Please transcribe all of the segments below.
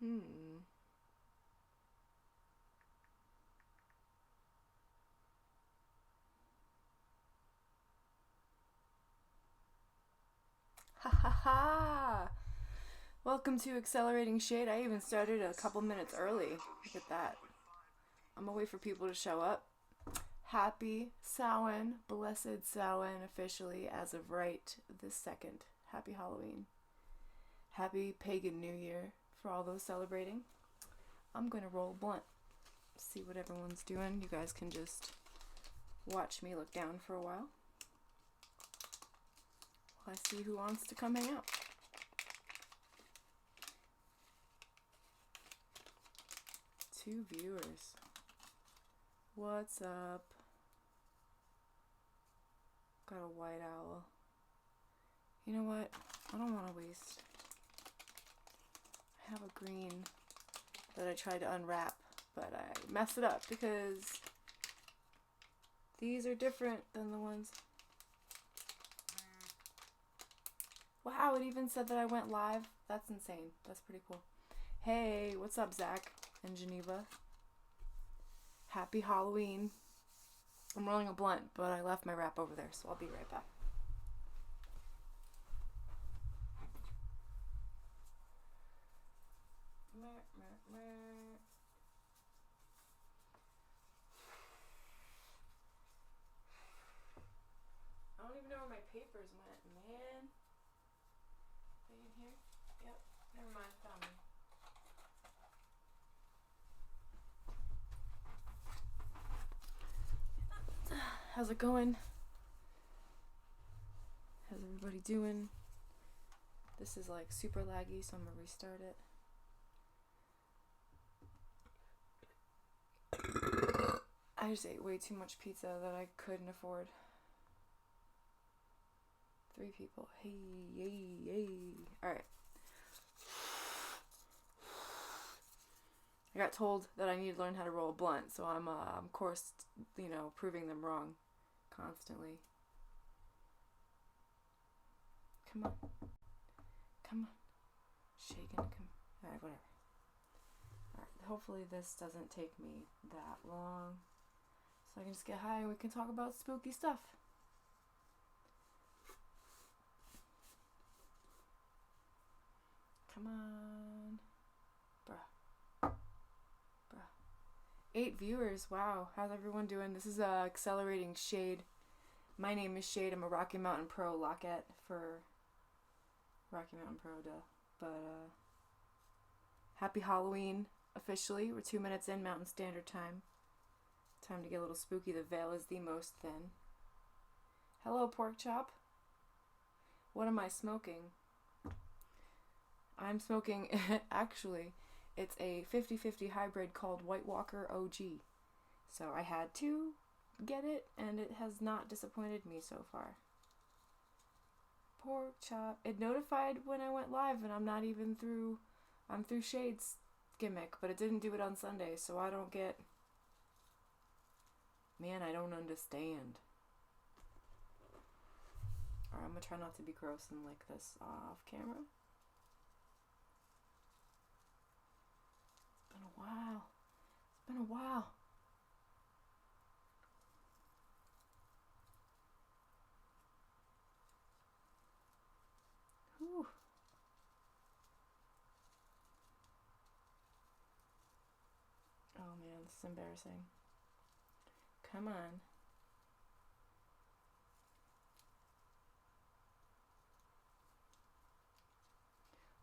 Hmm. Ha ha ha! Welcome to Accelerating Shade. I even started a couple minutes early. Look at that. I'm gonna wait for people to show up. Happy Samhain, blessed Samhain, officially as of right this second. Happy Halloween. Happy Pagan New Year for all those celebrating. I'm gonna roll blunt. See what everyone's doing. You guys can just watch me look down for a while. I see who wants to come hang out. Two viewers. What's up? Got a white owl. You know what? I don't want to waste. I have a green that I tried to unwrap, but I messed it up because these are different than the ones. Wow, it even said that I went live. That's insane. That's pretty cool. Hey, what's up, Zach and Geneva? Happy Halloween. I'm rolling a blunt, but I left my wrap over there, so I'll be right back. I don't even know where my papers went, man. Are they in here? Yep. Never mind. Found them. How's it going? How's everybody doing? This is like super laggy, so I'm gonna restart it. I just ate way too much pizza that I couldn't afford. 3 people. Hey, yay, yay. Alright. I got told that I need to learn how to roll a blunt, so I'm of course, proving them wrong constantly. Come on. Come on. Shaking. Come. Alright, whatever. Alright, hopefully this doesn't take me that long. So I can just get high and we can talk about spooky stuff. Come on. Bruh. 8 viewers. Wow. How's everyone doing? This is Accelerating Shade. My name is Shade. I'm a Rocky Mountain Pro Lockette for Rocky Mountain Pro, duh. But, happy Halloween, officially. We're 2 minutes in Mountain Standard Time. Time to get a little spooky. The veil is the most thin. Hello, Pork Chop. What am I smoking? I'm smoking, actually, it's a 50-50 hybrid called White Walker OG. So I had to get it, and it has not disappointed me so far. Pork Chop. It notified when I went live, and I'm not even through. I'm through Shade's gimmick, but it didn't do it on Sunday, so I don't get. Man, I don't understand. Alright, I'm gonna try not to be gross and lick this off camera. It's been a while. It's been a while. Whew. Oh man, this is embarrassing. Come on.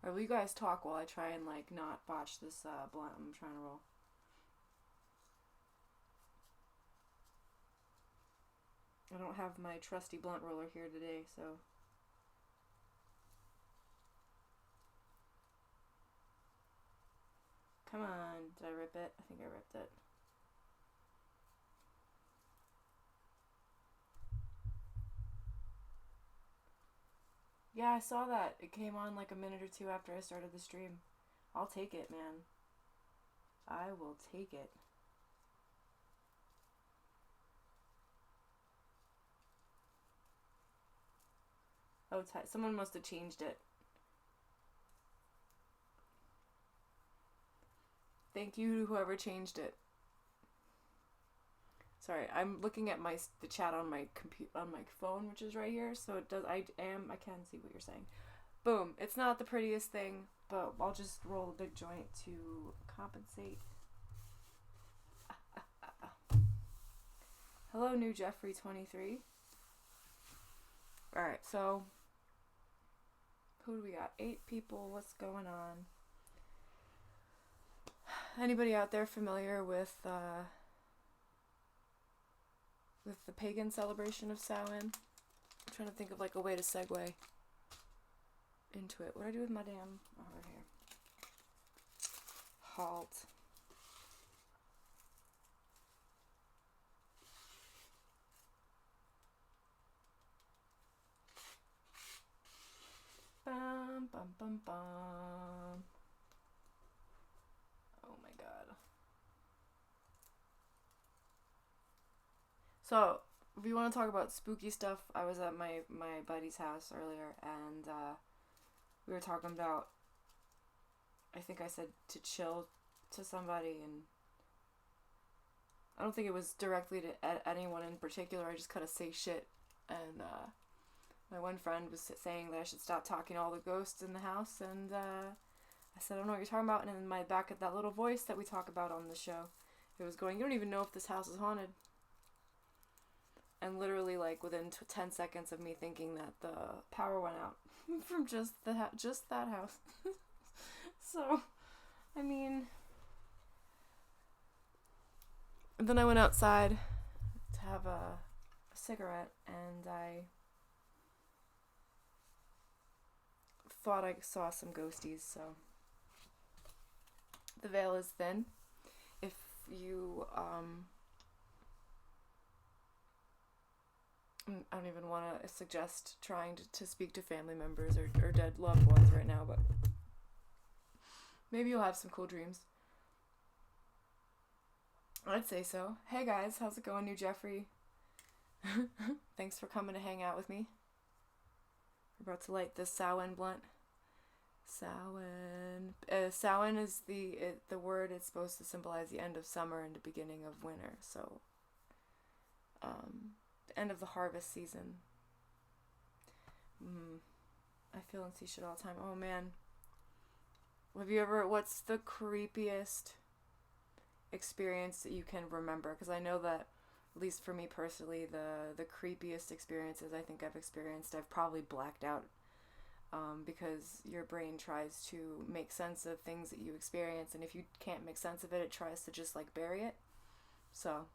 Alright, will you guys talk while I try and not botch this blunt I'm trying to roll? I don't have my trusty blunt roller here today, so. Come on, did I rip it? I think I ripped it. Yeah, I saw that. It came on like a minute or 2 after I started the stream. I'll take it, man. I will take it. Oh, someone must have changed it. Thank you to whoever changed it. Sorry, I'm looking at the chat on my on my phone, which is right here. So it does. I can see what you're saying. Boom. It's not the prettiest thing, but I'll just roll a big joint to compensate. Hello, new Jeffrey 23. All right, so who do we got? 8 people. What's going on? Anybody out there familiar with the pagan celebration of Samhain? I'm trying to think of like a way to segue into it. What do I do with my damn... Oh, right here. Halt. Bum, bum, bum, bum. Oh my god. So, if you want to talk about spooky stuff, I was at my buddy's house earlier, and we were talking about, I think I said to chill to somebody, and I don't think it was directly to anyone in particular. I just kind of say shit, and my one friend was saying that I should stop talking to all the ghosts in the house, and I said, I don't know what you're talking about, and in my back at that little voice that we talk about on the show, it was going, you don't even know if this house is haunted. And literally, like, within 10 seconds of me thinking that, the power went out from just that house. So, I mean... And then I went outside to have a cigarette, and I thought I saw some ghosties, so... The veil is thin. If you, I don't even want to suggest trying to speak to family members or dead loved ones right now, but maybe you'll have some cool dreams. I'd say so. Hey guys, how's it going, new Jeffrey? Thanks for coming to hang out with me. We're about to light this Samhain blunt. Samhain. Samhain is the word. It's supposed to symbolize the end of summer and the beginning of winter. So, the end of the harvest season. I feel and see shit all the time. Oh man. What's the creepiest experience that you can remember? Because I know that, at least for me personally, the creepiest experiences I think I've experienced, I've probably blacked out. Because your brain tries to make sense of things that you experience, and if you can't make sense of it, it tries to just like bury it. So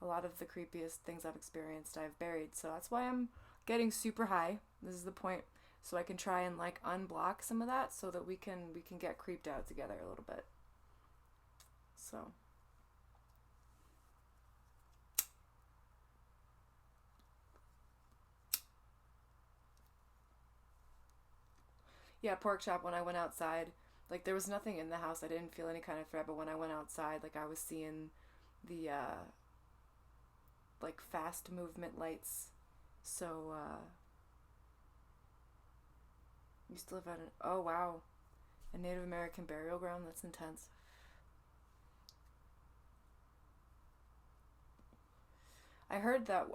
a lot of the creepiest things I've experienced I've buried, so that's why I'm getting super high. This is the point, so I can try and like unblock some of that so that we can get creeped out together a little bit. So yeah, pork chop. When I went outside, like, there was nothing in the house. I didn't feel any kind of threat, but when I went outside, like, I was seeing the, like, fast movement lights. So, used to live at oh, wow. A Native American burial ground? That's intense. I heard that,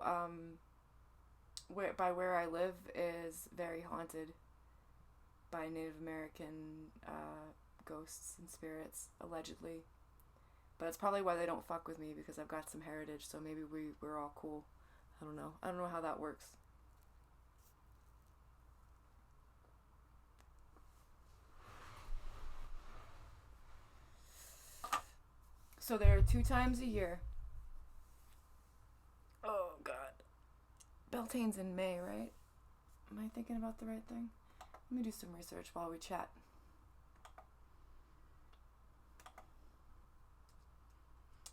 where I live is very haunted by Native American ghosts and spirits, allegedly. But it's probably why they don't fuck with me, because I've got some heritage, so maybe we're all cool. I don't know how that works. So there are 2 times a year. Oh god. Beltane's in May, right? Am I thinking about the right thing? Let me do some research while we chat.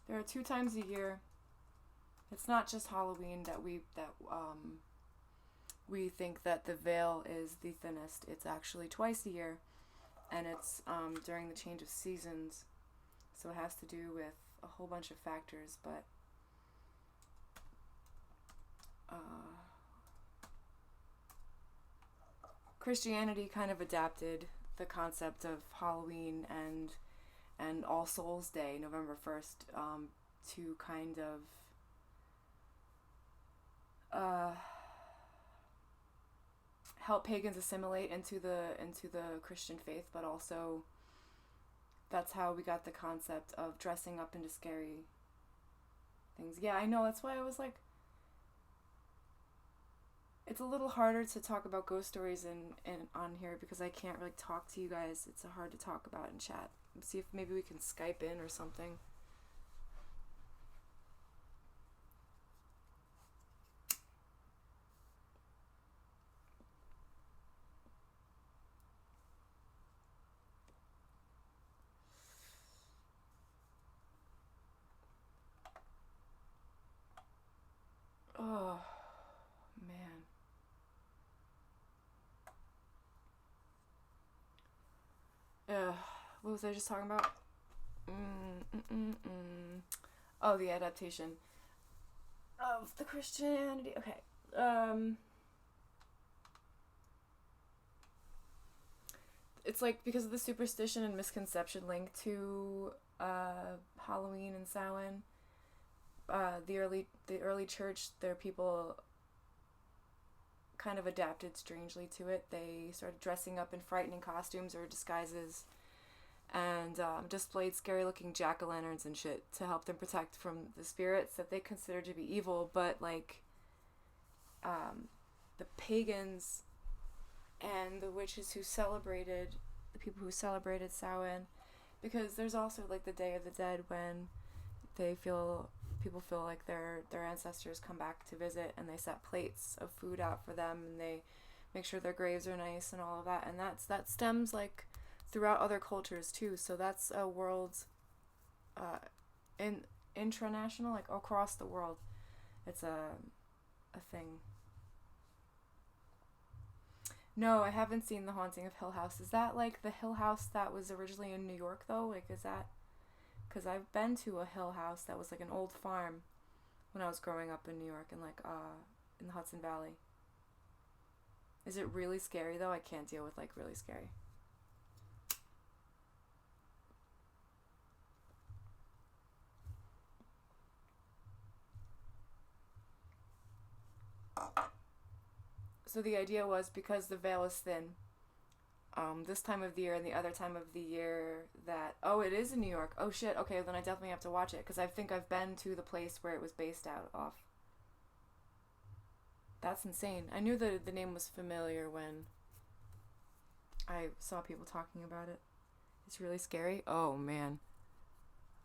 There are 2 times a year. It's not just Halloween that we think that the veil is the thinnest. It's actually twice a year, and it's during the change of seasons. So it has to do with a whole bunch of factors, but Christianity kind of adapted the concept of Halloween and and All Souls Day, November 1st, to kind of help pagans assimilate into the Christian faith, but also that's how we got the concept of dressing up into scary things. Yeah, I know, that's why I was like, it's a little harder to talk about ghost stories in on here because I can't really talk to you guys. It's hard to talk about in chat. See if maybe we can Skype in or something. Oh, man. What was I just talking about? Oh, the adaptation of the Christianity. Okay. It's like because of the superstition and misconception linked to Halloween and Samhain. The early church, their people kind of adapted strangely to it. They started dressing up in frightening costumes or disguises, and displayed scary looking jack-o'-lanterns and shit to help them protect from the spirits that they considered to be evil. But like the pagans and the witches who celebrated, the people who celebrated Samhain, because there's also like the Day of the Dead when people feel like their ancestors come back to visit, and they set plates of food out for them, and they make sure their graves are nice and all of that. And that stems like throughout other cultures too. So that's a world intranational, like across the world. It's a thing. No, I haven't seen The Haunting of Hill House. Is that like the Hill House that was originally in New York though? Like, is that... Because I've been to a hill house that was like an old farm when I was growing up in New York, and like in the Hudson Valley. Is it really scary though? I can't deal with like really scary. So the idea was, because the veil is thin, this time of the year and the other time of the year that... Oh, it is in New York. Oh, shit. Okay, then I definitely have to watch it, because I think I've been to the place where it was based out of. That's insane. I knew that the name was familiar when I saw people talking about it. It's really scary. Oh, man.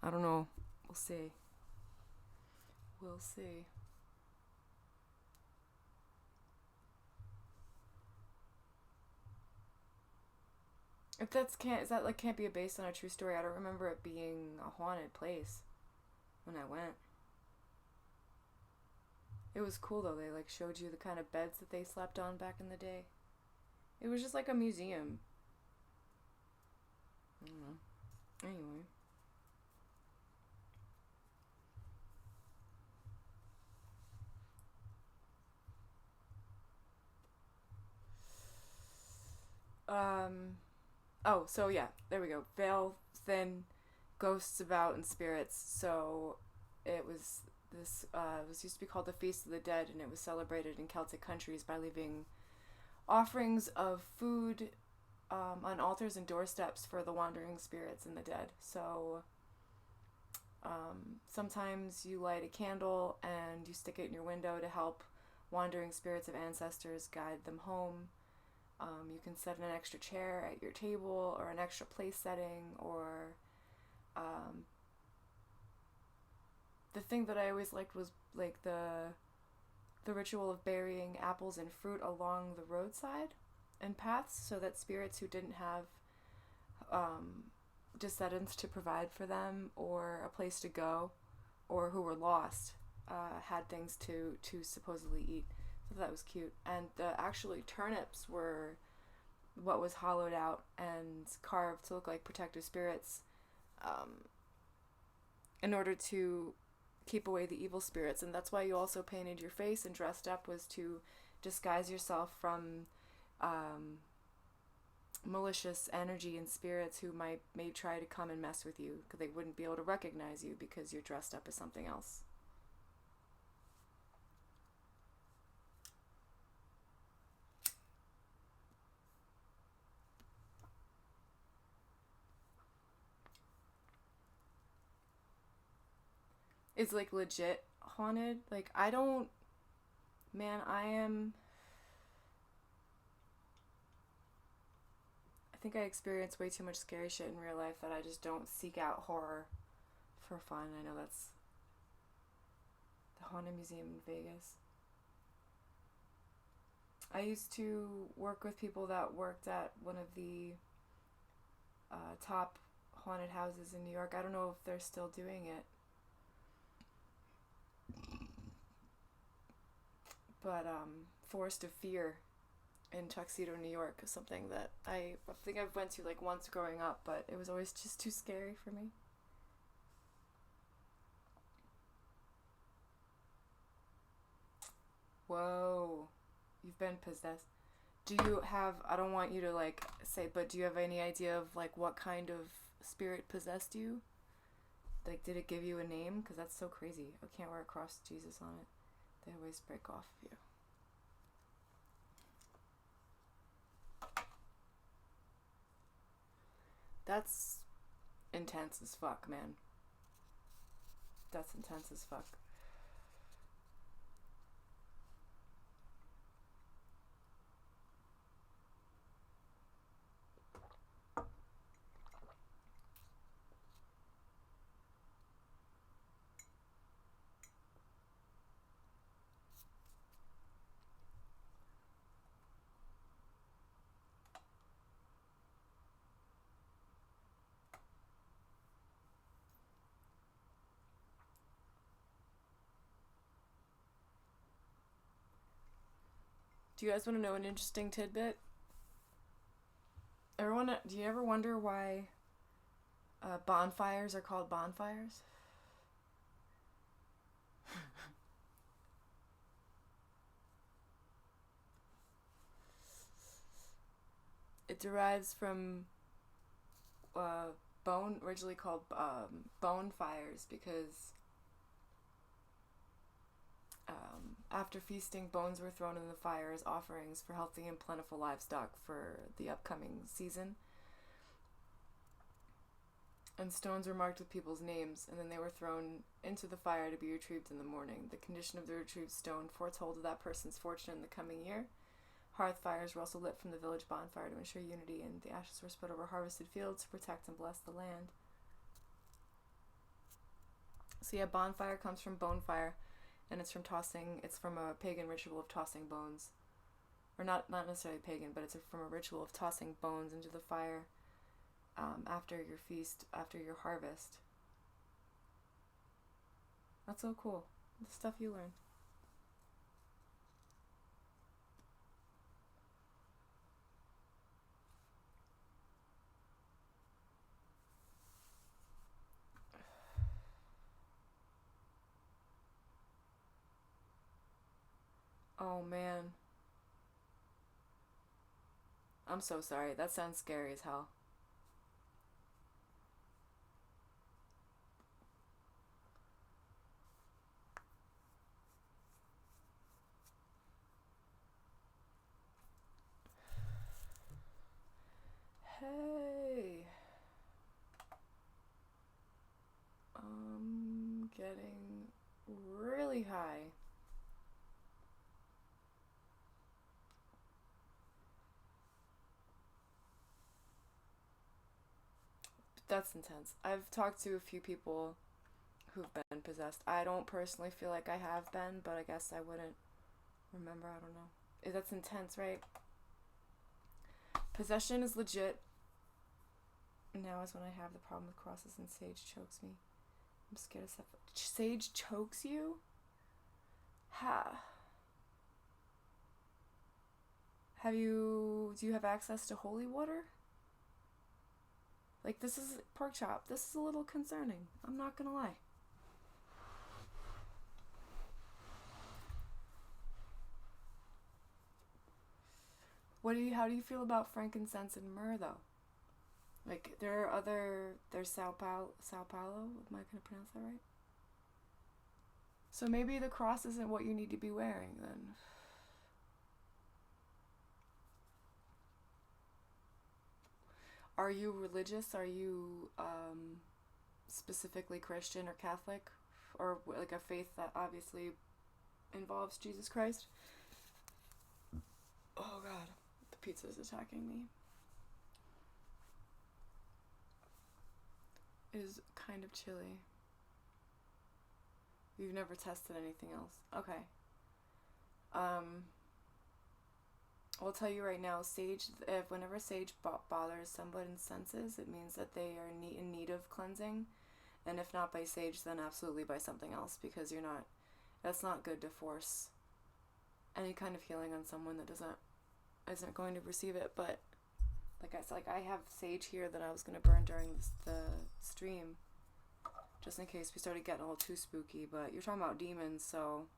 I don't know. We'll see. We'll see. If that can't be based on a true story? I don't remember it being a haunted place when I went. It was cool though. They like showed you the kind of beds that they slept on back in the day. It was just like a museum. I don't know. Anyway. Oh, so yeah, there we go. Veil thin, ghosts about, and spirits. So it was was used to be called the Feast of the Dead, and it was celebrated in Celtic countries by leaving offerings of food on altars and doorsteps for the wandering spirits and the dead. So sometimes you light a candle and you stick it in your window to help wandering spirits of ancestors guide them home. You can set an extra chair at your table, or an extra place setting, or the thing that I always liked was like the ritual of burying apples and fruit along the roadside and paths, so that spirits who didn't have descendants to provide for them, or a place to go, or who were lost, had things to supposedly eat. So that was cute. And actually turnips were what was hollowed out and carved to look like protective spirits, in order to keep away the evil spirits. And that's why you also painted your face and dressed up, was to disguise yourself from malicious energy and spirits who may try to come and mess with you because they wouldn't be able to recognize you because you're dressed up as something else. It's like legit haunted. Like, I don't, man, I think I experience way too much scary shit in real life that I just don't seek out horror for fun. I know that's the Haunted Museum in Vegas. I used to work with people that worked at one of the top haunted houses in New York. I don't know if they're still doing it. But Forest of Fear in Tuxedo, New York is something that I think I've went to like once growing up, but it was always just too scary for me. Whoa. You've been possessed. Do you have, I don't want you to like say, but do you have any idea of like what kind of spirit possessed you? Like, did it give you a name? Because that's so crazy. I can't wear a cross Jesus on it. They always break off of you. That's intense as fuck, man. That's intense as fuck. Do you guys want to know an interesting tidbit? Do you ever wonder why bonfires are called bonfires? It derives from originally called bone fires, because after feasting, bones were thrown in the fire as offerings for healthy and plentiful livestock for the upcoming season. And stones were marked with people's names, and then they were thrown into the fire to be retrieved in the morning. The condition of the retrieved stone foretold of that person's fortune in the coming year. Hearth fires were also lit from the village bonfire to ensure unity, and the ashes were spread over harvested fields to protect and bless the land. So yeah, bonfire comes from bonefire, and it's from a pagan ritual of tossing bones. Or not necessarily pagan, but it's from a ritual of tossing bones into the fire after your feast, after your harvest. That's so cool. The stuff you learn. Oh man. I'm so sorry. That sounds scary as hell. Hey. I'm getting really high. That's intense. I've talked to a few people who've been possessed. I don't personally feel like I have been, but I guess I wouldn't remember. I don't know. That's intense, right? Possession is legit. Now is when I have the problem with crosses and sage chokes me. I'm scared of stuff. Sage chokes you? Ha. Do you have access to holy water? Like, this is pork chop. This is a little concerning. I'm not gonna lie. How do you feel about frankincense and myrrh though? Like there's Sao Paulo. Am I gonna pronounce that right? So maybe the cross isn't what you need to be wearing then. Are you religious? Are you specifically Christian or Catholic? Or like a faith that obviously involves Jesus Christ? Oh god, the pizza's attacking me. It is kind of chilly. You've never tested anything else. Okay. I'll tell you right now, whenever sage bothers someone's senses, it means that they are in need of cleansing. And if not by sage, then absolutely by something else, because that's not good to force any kind of healing on someone that isn't going to receive it. But I have sage here that I was going to burn during the stream, just in case we started getting a little too spooky. But you're talking about demons, so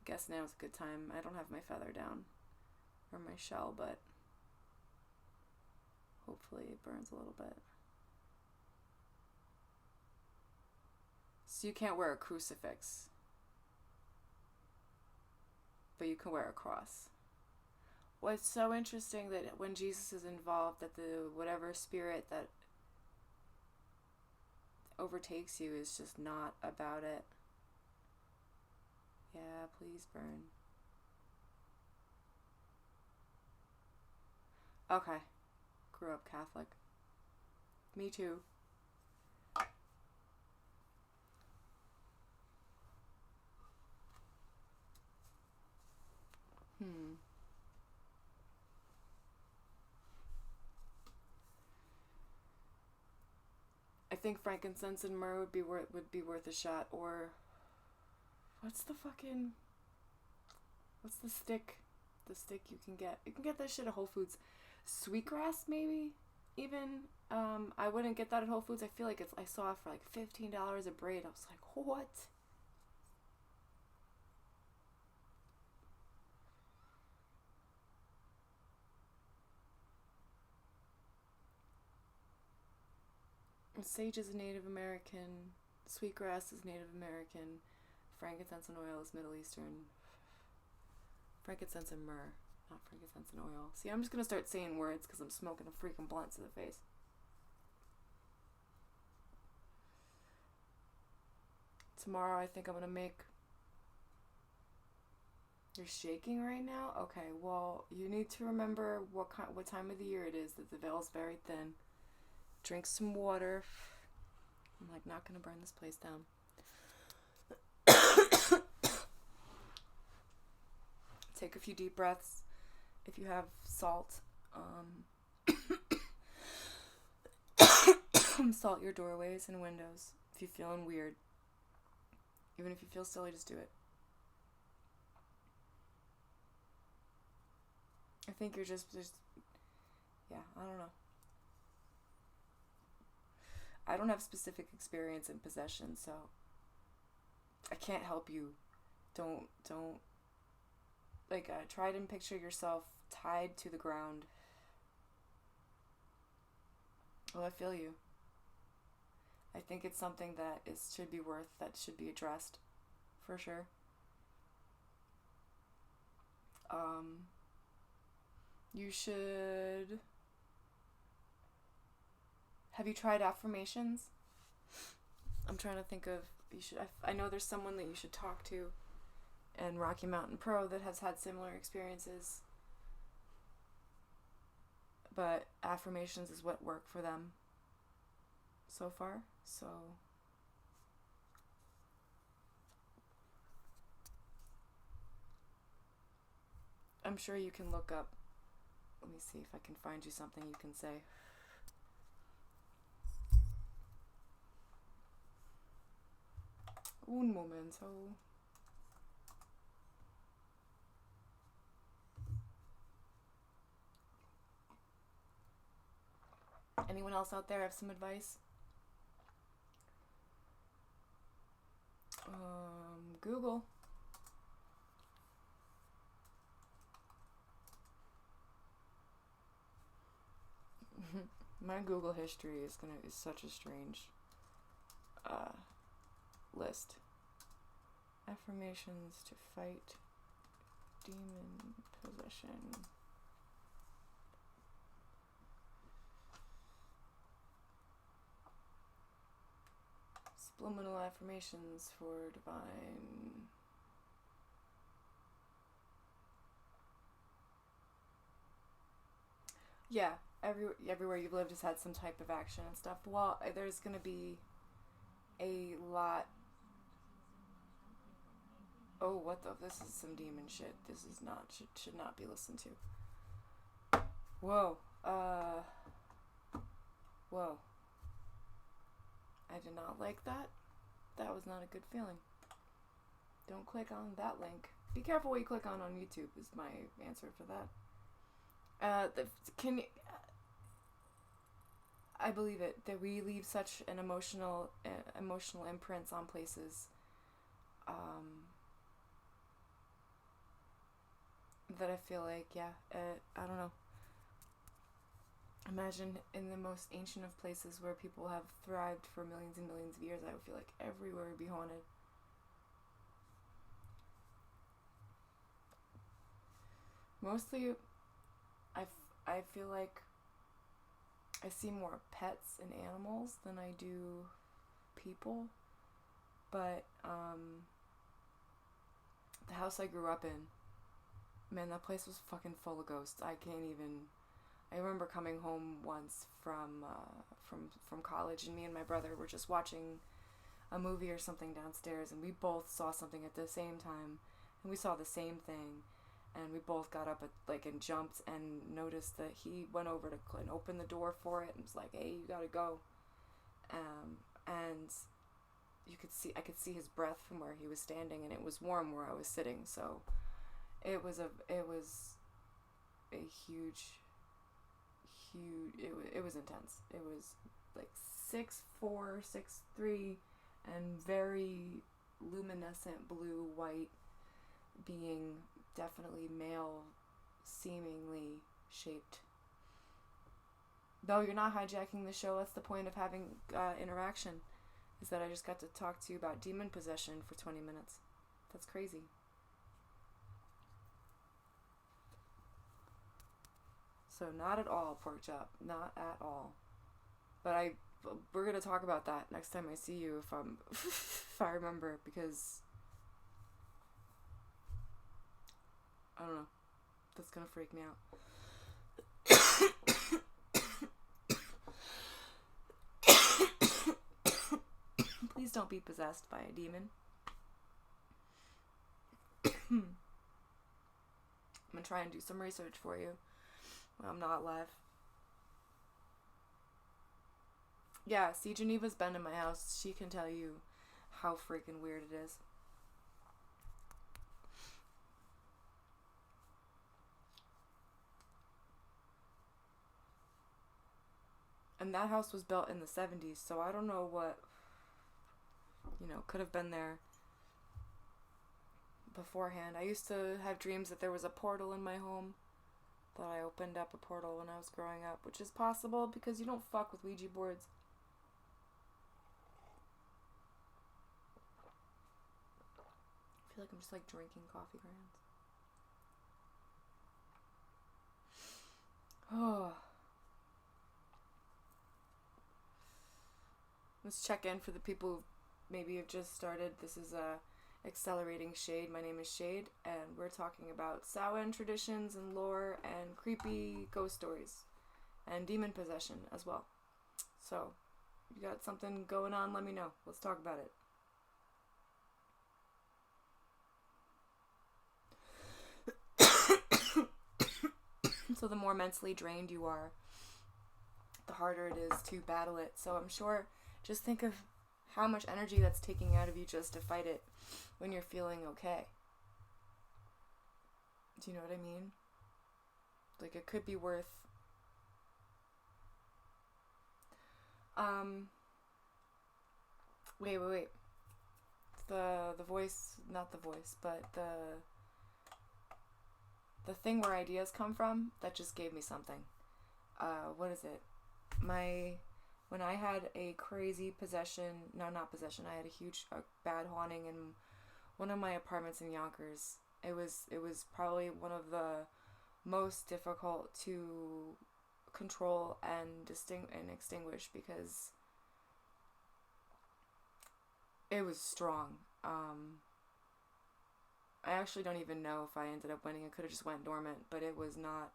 I guess now's a good time. I don't have my feather down or my shell, but hopefully it burns a little bit. So you can't wear a crucifix, but you can wear a cross. Well, it's so interesting that when Jesus is involved, that the whatever spirit that overtakes you is just not about it. Yeah, please burn. Okay. Grew up Catholic. Me too. I think frankincense and myrrh would be worth a shot. Or what's the stick? The stick you can get. You can get that shit at Whole Foods. Sweetgrass, maybe? Even I wouldn't get that at Whole Foods. I feel like I saw it for like $15 a braid. I was like, what? Sage is Native American, sweetgrass is Native American, frankincense and oil is Middle Eastern. Frankincense and myrrh, not frankincense and oil. See, I'm just gonna start saying words because I'm smoking a freaking blunt to the face. Tomorrow I think I'm gonna make... You're shaking right now? Okay, well, you need to remember what time of the year it is, that the veil's very thin. Drink some water. I'm like not gonna burn this place down. Take a few deep breaths. If you have salt, salt your doorways and windows. If you're feeling weird, even if you feel silly, just do it. I think you're just yeah, I don't know. I don't have specific experience in possession, so I can't help you. Don't try and picture yourself tied to the ground. Well, I feel you. I think it's something that should be addressed, for sure. You should... Have you tried affirmations? I'm trying to think of... I know there's someone that you should talk to in Rocky Mountain Pro that has had similar experiences. But affirmations is what worked for them so far. So... I'm sure you can look up... Let me see if I can find you something you can say. Un momento. Anyone else out there have some advice? Google. My Google history is such a strange list. Affirmations to fight demon possession. Subliminal affirmations for divine. Yeah, everywhere you've lived has had some type of action and stuff. Well, there's gonna be a lot. Oh, what the? This is some demon shit. This is not should not be listened to. Whoa. Whoa. I did not like that. That was not a good feeling. Don't click on that link. Be careful what you click on YouTube is my answer for that. I believe it, that we leave such an emotional imprints on places, that I feel like, I don't know. Imagine in the most ancient of places where people have thrived for millions and millions of years, I would feel like everywhere would be haunted. Mostly, I feel like I see more pets and animals than I do people. But, the house I grew up in, man, that place was fucking full of ghosts. I remember coming home once from college, and me and my brother were just watching a movie or something downstairs, and we both saw something at the same time, and we saw the same thing, and we both got up and jumped and noticed that he went over to and opened the door for it and was like, "Hey, you gotta go," and I could see his breath from where he was standing, and it was warm where I was sitting, so it was a huge, it was intense. It was like 6'4", 6'3", and very luminescent blue white being, definitely male, seemingly shaped. Though you're not hijacking the show, that's the point of having interaction, is that I just got to talk to you about demon possession for 20 minutes. That's crazy. So not at all, pork chop. Not at all. But we're gonna talk about that next time I see you, if I remember, because I don't know. That's gonna freak me out. Please don't be possessed by a demon. I'm gonna try and do some research for you when I'm not live. Yeah, see, Geneva's been in my house. She can tell you how freaking weird it is. And that house was built in the 70s, so I don't know what, could have been there beforehand. I used to have dreams that there was a portal in my home, that I opened up a portal when I was growing up, which is possible because you don't fuck with Ouija boards. I feel like I'm just drinking coffee grounds. Oh. Let's check in for the people who maybe have just started. This is Accelerating Shayde. My name is Shayde, and we're talking about Samhain traditions and lore and creepy ghost stories and demon possession as well. So, you got something going on, let me know. Let's talk about it. So the more mentally drained you are, the harder it is to battle it. So I'm sure, just think of how much energy that's taking out of you just to fight it when you're feeling okay. Do you know what I mean? It could be worth wait. The voice, not the voice, but the thing where ideas come from, that just gave me something. What is it? when I had a crazy possession, no, not possession, I had a huge bad haunting in one of my apartments in Yonkers. It was probably one of the most difficult to control and extinguish because it was strong. I actually don't even know if I ended up winning. It could have just went dormant, but it was not.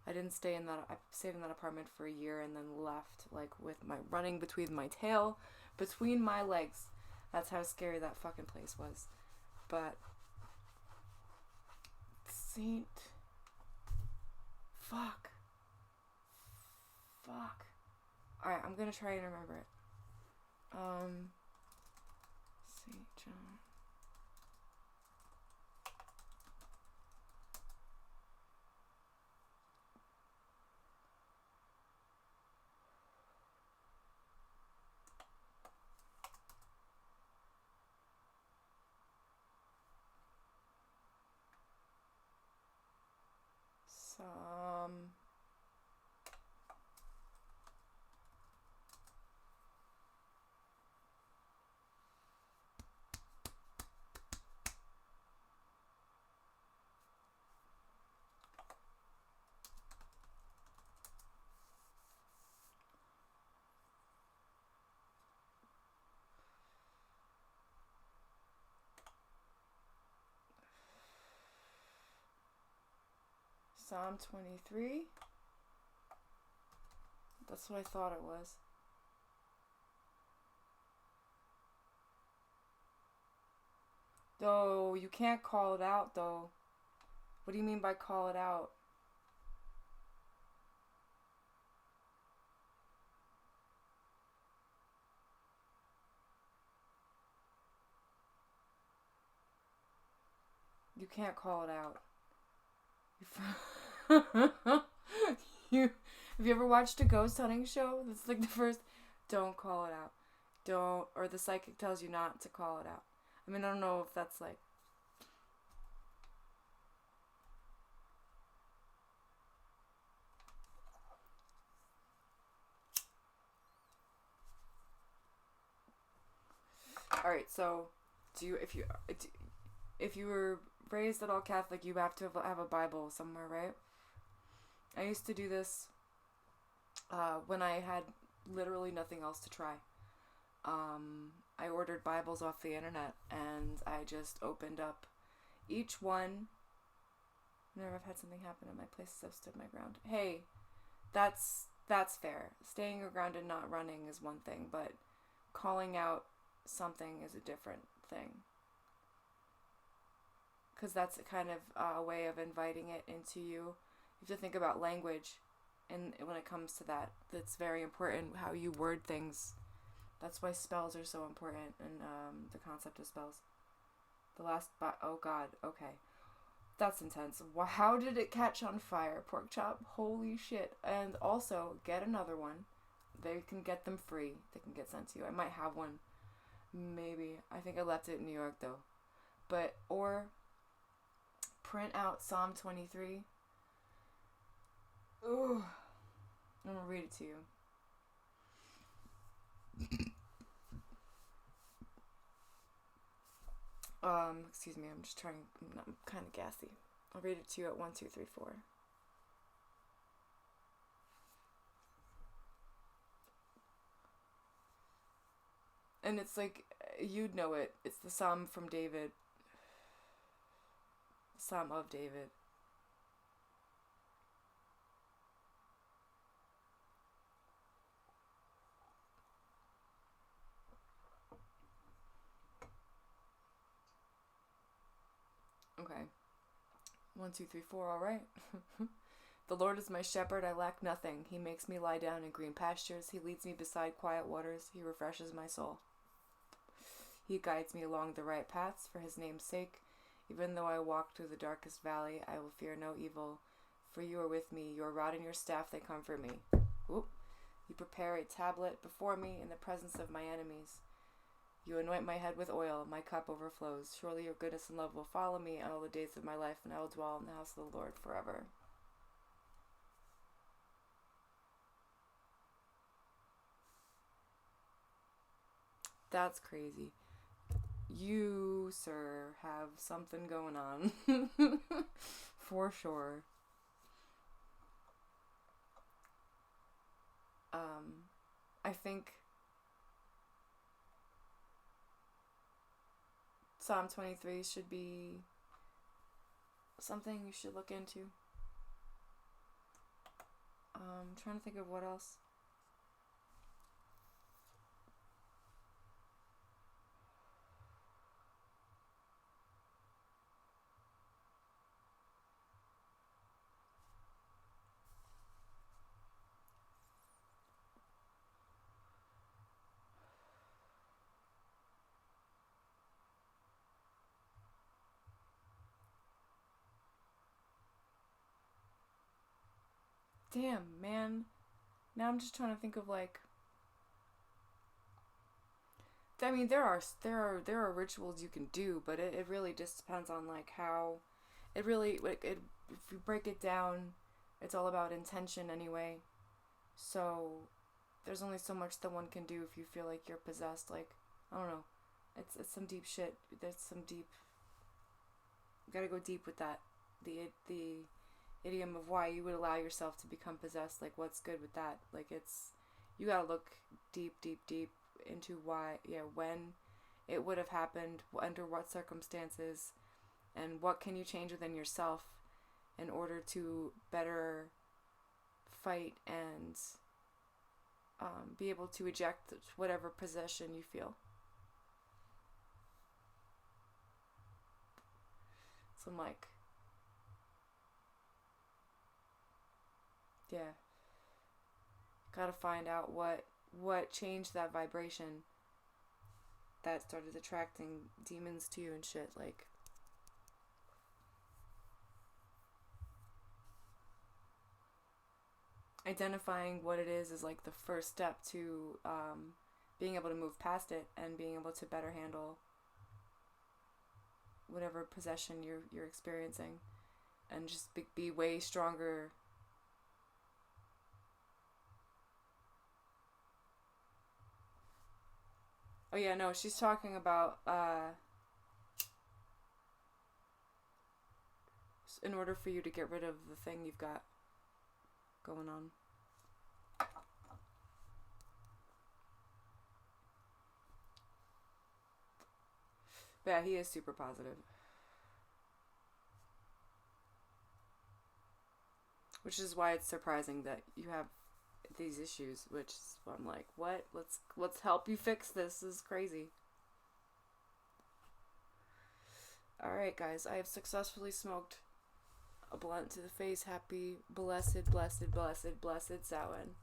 I didn't stay in that. I stayed in that apartment for a year and then left, like with my running between my tail, between my legs. That's how scary that fucking place was. But Saint, fuck. All right, I'm gonna try and remember it. Saint John. Psalm. Psalm 23. That's what I thought it was. Though, you can't call it out, though. What do you mean by call it out? You can't call it out. You have you ever watched a ghost hunting show? That's like the first. Don't call it out. Don't, or the psychic tells you not to call it out. I mean, I don't know if that's like. All right, so if you were raised at all Catholic, you have to have a Bible somewhere, right? I used to do this when I had literally nothing else to try. I ordered Bibles off the internet and I just opened up each one. Never have had something happen in my places I've stood my ground. Hey, that's fair. Staying your ground and not running is one thing, but calling out something is a different thing. Because that's kind of a way of inviting it into you. You have to think about language, and when it comes to that, that's very important, how you word things. That's why spells are so important, and the concept of spells. Oh god, okay. That's intense. How did it catch on fire, pork chop? Holy shit. And also, get another one. They can get them free. They can get sent to you. I might have one. Maybe. I think I left it in New York, though. Or print out Psalm 23. Ooh. I'm gonna read it to you. Excuse me, I'm just trying, I'm kind of gassy. I'll read it to you at 1, 2, 3, 4. And it's like, you'd know it. It's the Psalm from David. Psalm of David. Okay. 1, 2, 3, 4, all right. The Lord is my shepherd, I lack nothing. He makes me lie down in green pastures. He leads me beside quiet waters. He refreshes my soul. He guides me along the right paths for his name's sake. Even though I walk through the darkest valley, I will fear no evil. For you are with me. Your rod and your staff, they comfort me. Oop. You prepare a tablet before me in the presence of my enemies. You anoint my head with oil, my cup overflows. Surely your goodness and love will follow me all the days of my life, and I will dwell in the house of the Lord forever. That's crazy. You, sir, have something going on. For sure. I think Psalm 23 should be something you should look into. I'm trying to think of what else. Damn, man. Now I'm just trying to think of like. I mean, there are rituals you can do, but it really just depends on like how. It really like it. If you break it down, it's all about intention anyway. So, there's only so much that one can do if you feel like you're possessed. Like, I don't know. It's some deep shit. There's some deep. You gotta go deep with that. The idiom of why you would allow yourself to become possessed. Like, what's good with that? Like, it's you gotta look deep into why. Yeah, when it would have happened, under what circumstances, and what can you change within yourself in order to better fight and be able to eject whatever possession you feel. So I'm like, yeah, gotta find out what changed that vibration that started attracting demons to you and shit. Like, identifying what it is like the first step to being able to move past it and being able to better handle whatever possession you're experiencing, and just be way stronger. Oh yeah, no, she's talking about in order for you to get rid of the thing you've got going on. But yeah, he is super positive. Which is why it's surprising that you have these issues, which is why I'm like, what? Let's help you fix this. This is crazy. Alright guys, I have successfully smoked a blunt to the face. Happy, blessed Samhain.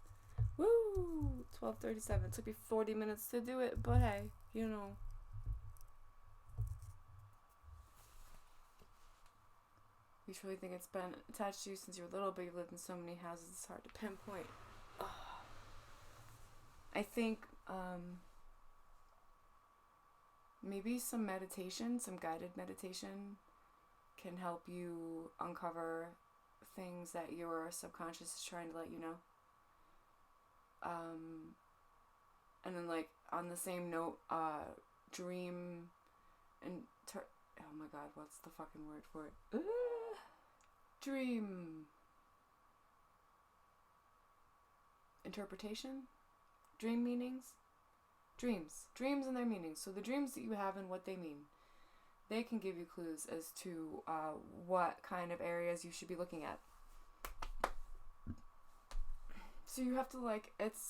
Woo! 12:37. Took me 40 minutes to do it, but hey, you know. You truly think it's been attached to you since you were little, but you've lived in so many houses, it's hard to pinpoint. Ugh. I think maybe some meditation, some guided meditation can help you uncover things that your subconscious is trying to let you know. And then, like, on the same note, dream oh my god, what's the fucking word for it? Dream interpretation? Dream meanings? Dreams and their meanings. So the dreams that you have and what they mean, they can give you clues as to what kind of areas you should be looking at. So you have to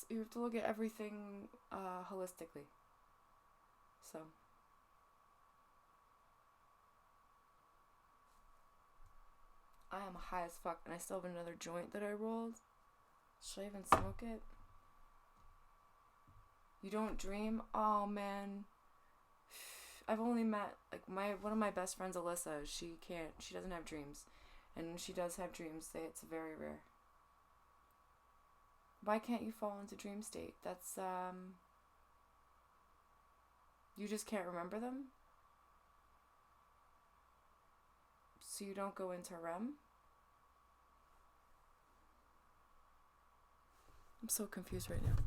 you have to look at everything holistically. So I am high as fuck, and I still have another joint that I rolled. Should I even smoke it? You don't dream? Oh man. I've only met one of my best friends, Alyssa. She doesn't have dreams, and when she does have dreams, it's very rare. Why can't you fall into dream state? That's you just can't remember them? So you don't go into REM? I'm so confused right now.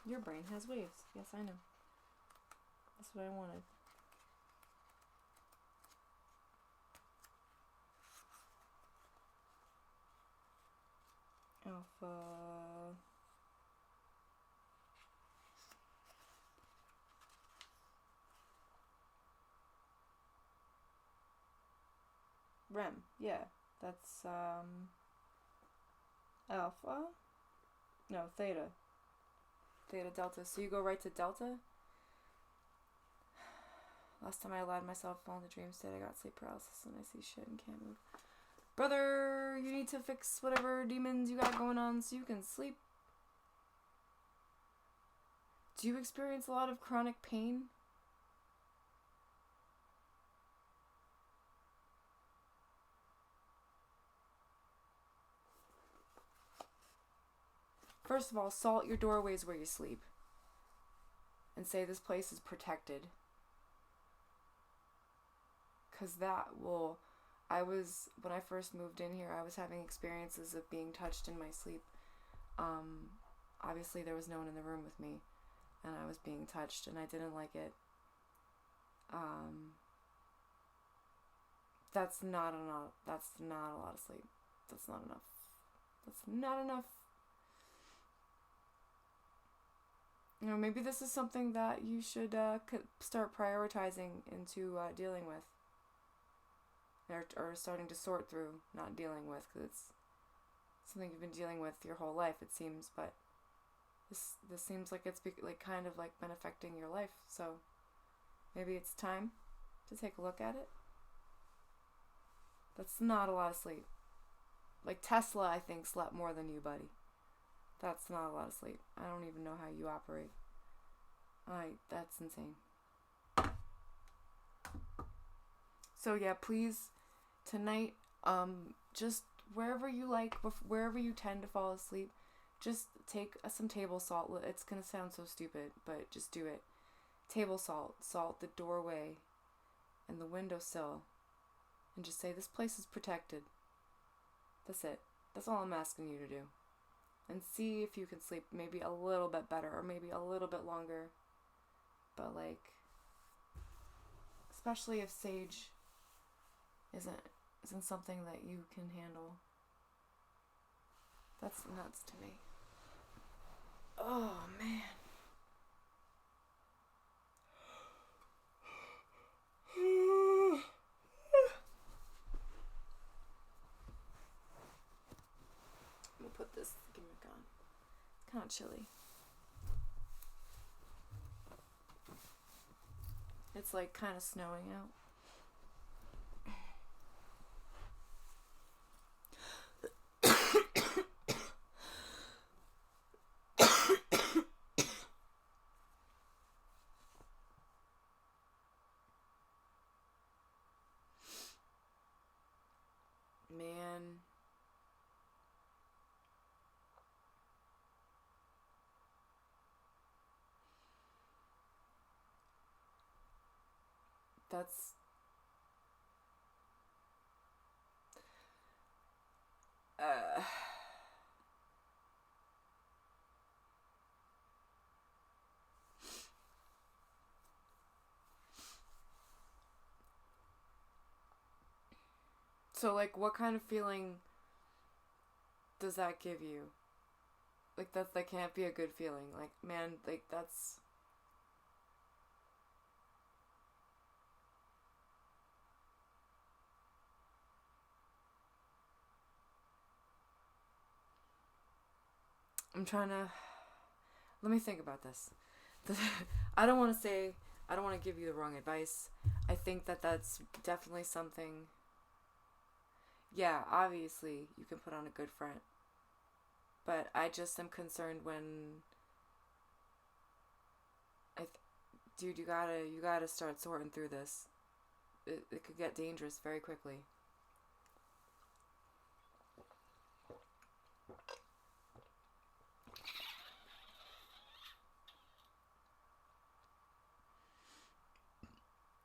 Your brain has waves. Yes, I know. That's what I wanted. Alpha. REM. Yeah. That's, alpha? No, theta. Theta, delta. So you go right to delta? Last time I allowed myself to fall into dream state, I got sleep paralysis and I see shit and can't move. Brother, you need to fix whatever demons you got going on so you can sleep. Do you experience a lot of chronic pain? First of all, salt your doorways where you sleep. And say this place is protected. Because that will... when I first moved in here, I was having experiences of being touched in my sleep. Obviously there was no one in the room with me. And I was being touched and I didn't like it. That's not a lot of sleep. That's not enough. That's not enough. You know, maybe this is something that you should start prioritizing into dealing with. Or starting to sort through, not dealing with, because it's something you've been dealing with your whole life, it seems, but this seems like it's kind of been affecting your life, so maybe it's time to take a look at it. That's not a lot of sleep. Like Tesla, I think, slept more than you, buddy. That's not a lot of sleep. I don't even know how you operate. That's insane. So yeah, please, tonight, just wherever you wherever you tend to fall asleep, just take some table salt. It's gonna sound so stupid, but just do it. Table salt. Salt the doorway and the windowsill. And just say, this place is protected. That's it. That's all I'm asking you to do. And see if you can sleep maybe a little bit better or maybe a little bit longer. But especially if sage isn't something that you can handle. That's nuts to me. Oh, man. I'm gonna put this gimmick on. It's kind of chilly. It's kind of snowing out. Man. That's... So, what kind of feeling does that give you? That can't be a good feeling. Man, that's... I'm trying to... Let me think about this. I don't want to give you the wrong advice. I think that that's definitely something... Yeah, obviously, you can put on a good front. But I just am concerned when... Dude, you gotta start sorting through this. It could get dangerous very quickly.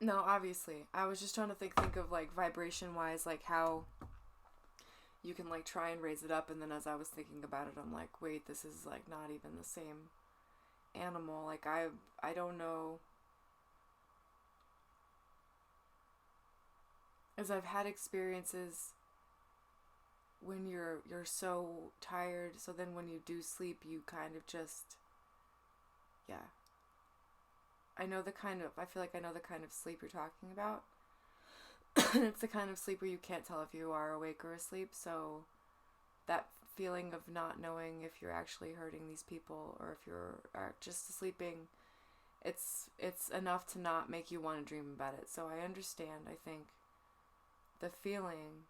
No, obviously. I was just trying to think of vibration-wise, how you can try and raise it up, and then as I was thinking about it, I'm wait, this is not even the same animal. Like I don't know, as I've had experiences when you're so tired, so then when you do sleep you kind of just, yeah. I feel like I know the kind of sleep you're talking about. It's the kind of sleep where you can't tell if you are awake or asleep, so that feeling of not knowing if you're actually hurting these people or if you're just sleeping, it's enough to not make you want to dream about it. So I understand, I think, the feeling,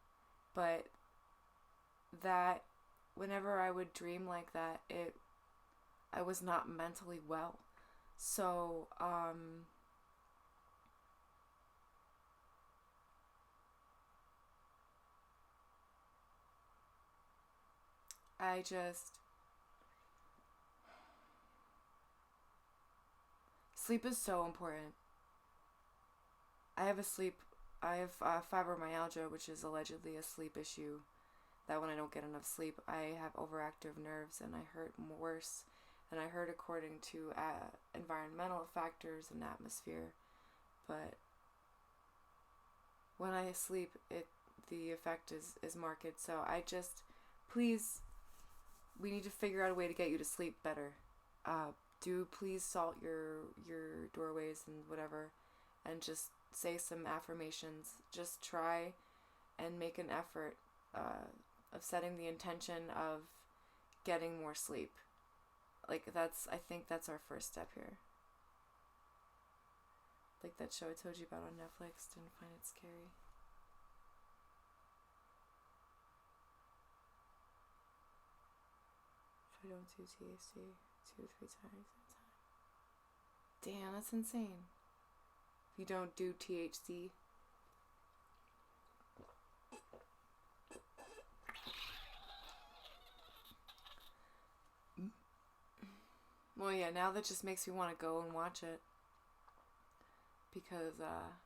but that whenever I would dream like that, I was not mentally well. So I just, sleep is so important. I have a sleep I have fibromyalgia, which is allegedly a sleep issue. That when I don't get enough sleep, I have overactive nerves and I hurt worse. And I heard according to environmental factors and atmosphere. But when I sleep, the effect is marked. So I just, please, we need to figure out a way to get you to sleep better. Do please salt your doorways and whatever, and just say some affirmations. Just try and make an effort of setting the intention of getting more sleep. Like I think that's our first step here. Like that show I told you about on Netflix, didn't find it scary. If I don't do THC 2 or 3 times at a time. Damn, that's insane. If you don't do THC. Well, yeah, now that just makes me want to go and watch it. Because I've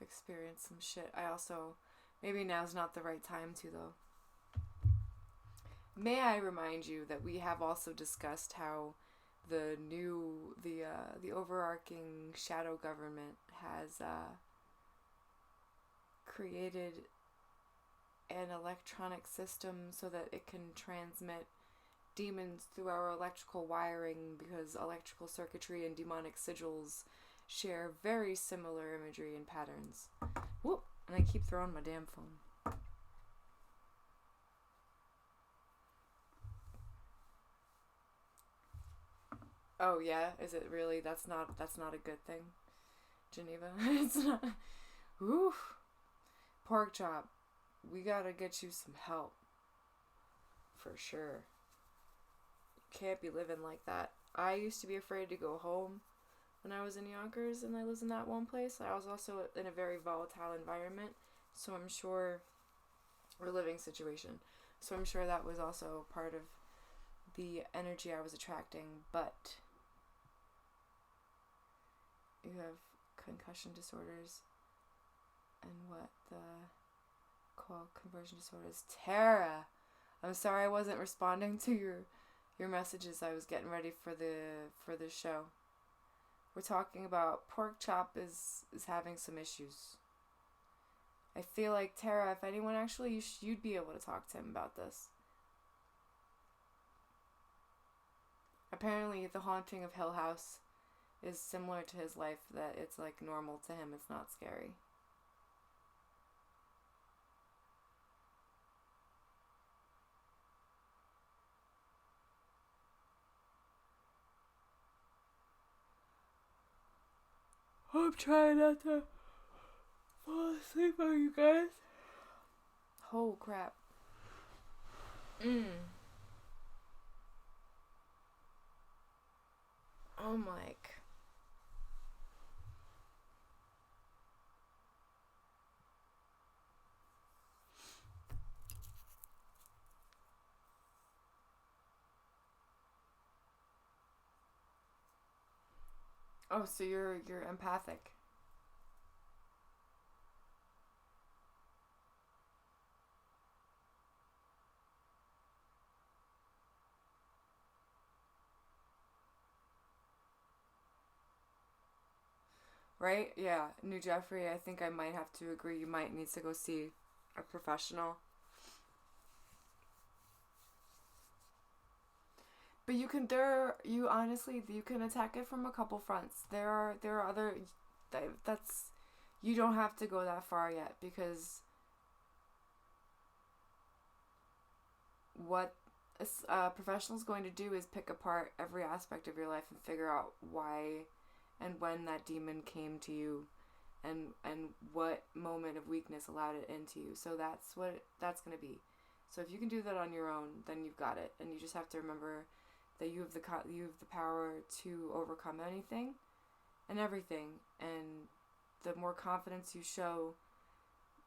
experienced some shit. I also, maybe now's not the right time to, though. May I remind you that we have also discussed how the overarching shadow government has created an electronic system so that it can transmit demons through our electrical wiring, because electrical circuitry and demonic sigils share very similar imagery and patterns. Whoop! And I keep throwing my damn phone. Oh yeah, is it really? That's not a good thing, Geneva. It's not. Oof. Pork chop. We gotta get you some help. For sure. Can't be living like that. I used to be afraid to go home when I was in Yonkers and I lived in that one place. I was also in a very volatile environment, so I'm sure, or living situation. So I'm sure that was also part of the energy I was attracting. But you have concussion disorders and what the conversion disorders. Tara, I'm sorry I wasn't responding to your messages. I was getting ready for the show. We're talking about pork chop is having some issues. I feel like, Tara, if anyone actually, you'd be able to talk to him about this. Apparently the haunting of Hill House is similar to his life, that it's like normal to him, it's not scary. I'm trying not to fall asleep on you guys. Oh crap. Oh my. Oh, so you're empathic. Right? Yeah. New Jeffrey, I think I might have to agree. You might need to go see a professional. But you honestly, you can attack it from a couple fronts. There are other, that's, you don't have to go that far yet, because what a professional is going to do is pick apart every aspect of your life and figure out why and when that demon came to you, and what moment of weakness allowed it into you. So that's what that's going to be. So if you can do that on your own, then you've got it, and you just have to remember that you have the power to overcome anything and everything, and the more confidence you show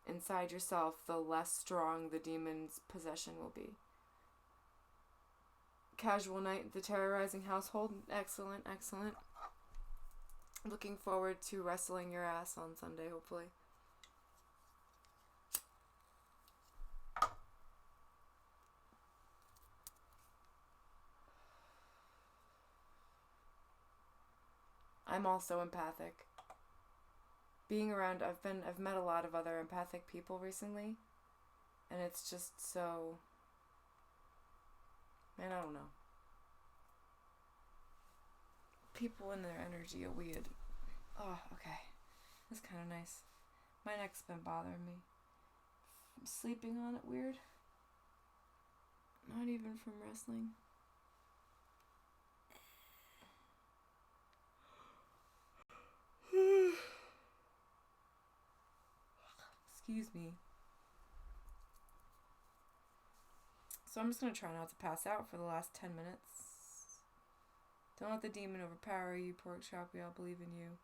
inside yourself, the less strong the demon's possession will be. Casual night, the terrorizing household. Excellent, excellent. Looking forward to wrestling your ass on Sunday, hopefully. I'm also empathic. Being around, I've met a lot of other empathic people recently, and it's just so, man, I don't know. People in their energy are weird. Oh, okay. That's kind of nice. My neck's been bothering me. I'm sleeping on it weird. Not even from wrestling. Excuse me. So I'm just going to try not to pass out for the last 10 minutes. Don't let the demon overpower you, pork chop. We all believe in you.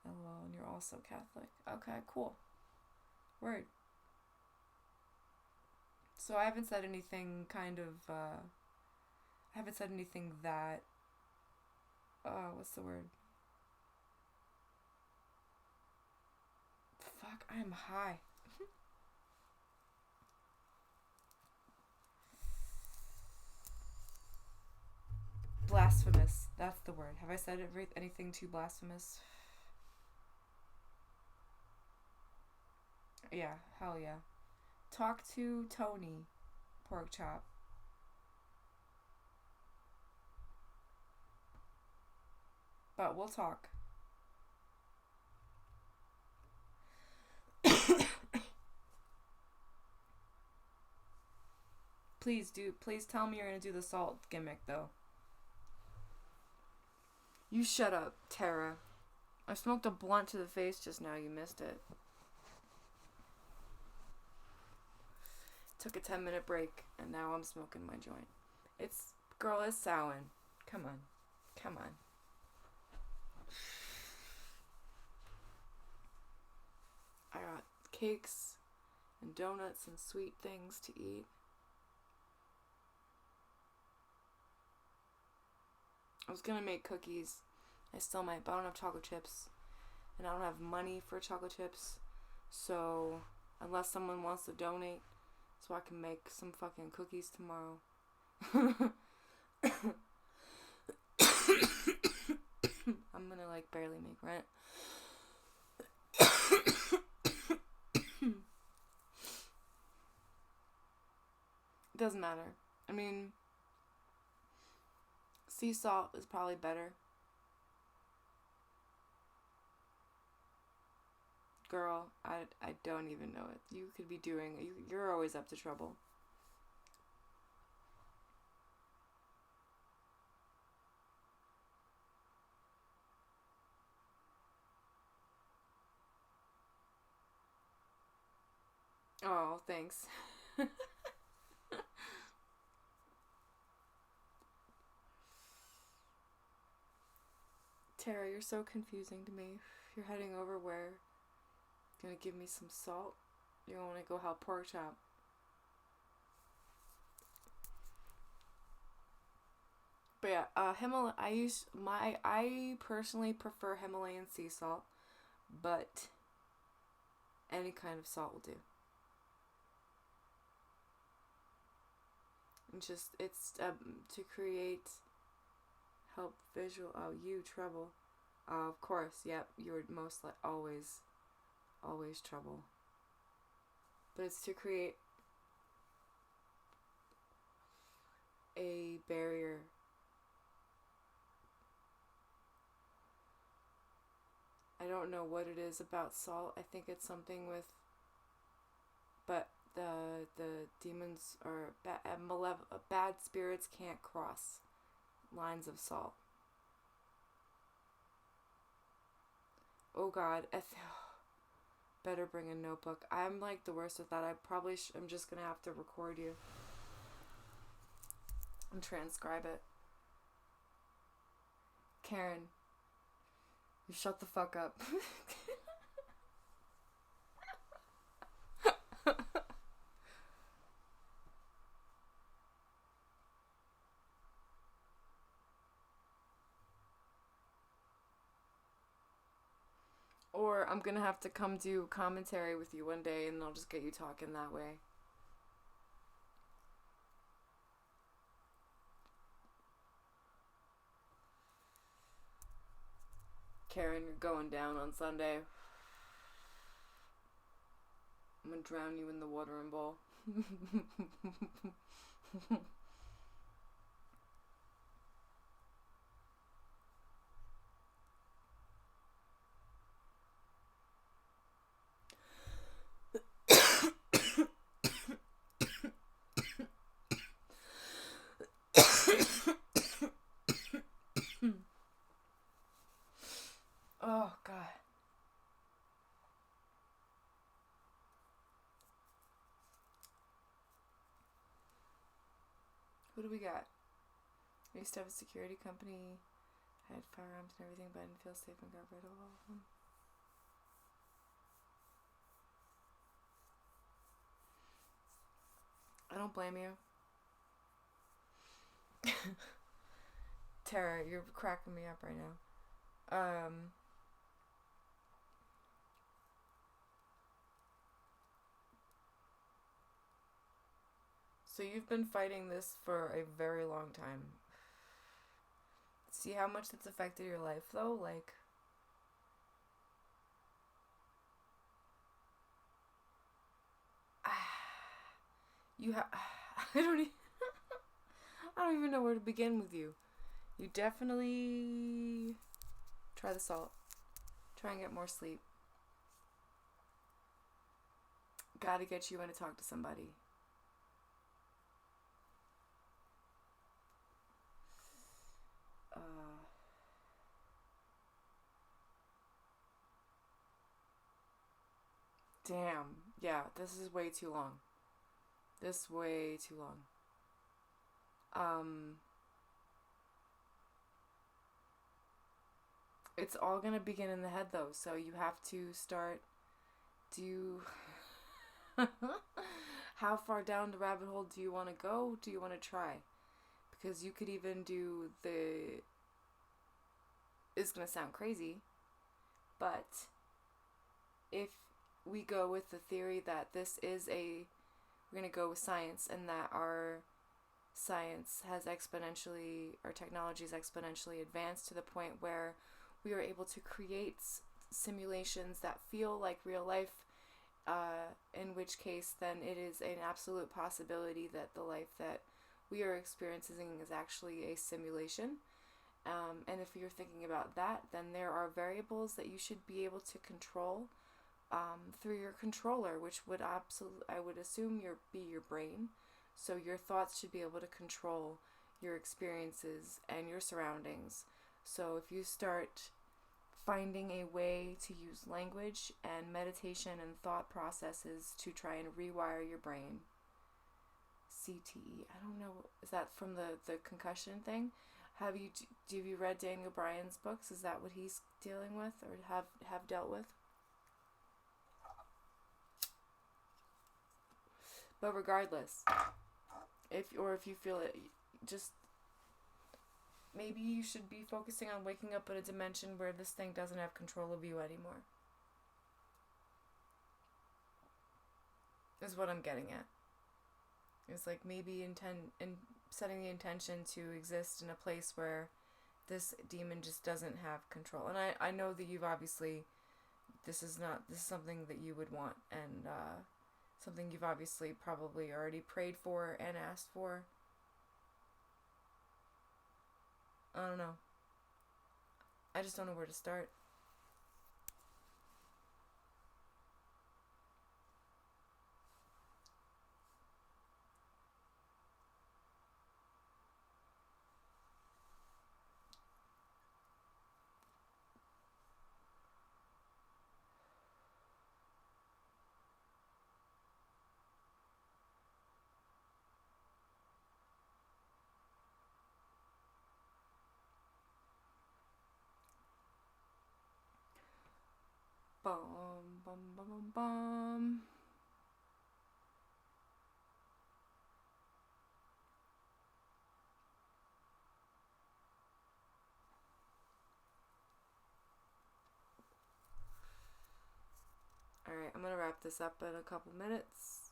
LOL, and you're also Catholic. Okay, cool. Word. So I haven't said anything I haven't said anything that, what's the word? Fuck, I am high. Blasphemous. That's the word. Have I said anything too blasphemous? Yeah, hell yeah. Talk to Tony, pork chop. But we'll talk. Please tell me you're gonna do the salt gimmick, though. You shut up, Tara. I smoked a blunt to the face just now. You missed it. Took a 10-minute break, and now I'm smoking my joint. It's Samhain. Come on. Come on. I got cakes and donuts and sweet things to eat. I was gonna make cookies. I still might, but I don't have chocolate chips. And I don't have money for chocolate chips. So, unless someone wants to donate, so I can make some fucking cookies tomorrow. I'm gonna, like, barely make rent. It doesn't matter. I mean, sea salt is probably better. Girl, I don't even know it. You could be you're always up to trouble. Oh, thanks. Tara, you're so confusing to me. You're heading over where? Gonna give me some salt? You want to go help pork chop? But yeah, I personally prefer Himalayan sea salt, but any kind of salt will do. It's to create, help visual. Oh, you trouble. Of course, yep, you're always trouble. But it's to create a barrier. I don't know what it is about salt. I think it's something with, but the demons or bad spirits can't cross lines of salt. Oh God, better bring a notebook. I'm like the worst with that. I'm just gonna have to record you and transcribe it. Karen, you shut the fuck up. Or I'm gonna have to come do commentary with you one day and I'll just get you talking that way. Karen, you're going down on Sunday. I'm gonna drown you in the watering bowl. Oh, God. Who do we got? I used to have a security company. I had firearms and everything, but I didn't feel safe and got rid of all of them. I don't blame you. Tara, you're cracking me up right now. So you've been fighting this for a very long time. See how much it's affected your life, though? Like, you have. I don't even know where to begin with you. You definitely try the salt. Try and get more sleep. Gotta get you in to talk to somebody. Damn. Yeah, this is way too long. Way too long. It's all gonna begin in the head though, so you have to start. How far down the rabbit hole do you want to go? Do you want to try? Because you could even do it's gonna sound crazy, but if we go with the theory that we're gonna go with science, and that our science has our technology is exponentially advanced to the point where we are able to create simulations that feel like real life, in which case then it is an absolute possibility that the life that we are experiencing is actually a simulation. And if you're thinking about that, then there are variables that you should be able to control through your controller, which would I would assume be your brain. So your thoughts should be able to control your experiences and your surroundings. So if you start finding a way to use language and meditation and thought processes to try and rewire your brain. CTE, I don't know, is that from the concussion thing? Have you read Daniel Bryan's books? Is that what he's dealing with or have dealt with? But regardless, if you feel it, just maybe you should be focusing on waking up in a dimension where this thing doesn't have control of you anymore. Is what I'm getting at. It's like maybe setting the intention to exist in a place where this demon just doesn't have control. And I know that you've obviously, this is something that you would want, and something you've obviously probably already prayed for and asked for. I don't know. I just don't know where to start. Bum, bum, bum, bum, bum. Alright, I'm gonna wrap this up in a couple minutes.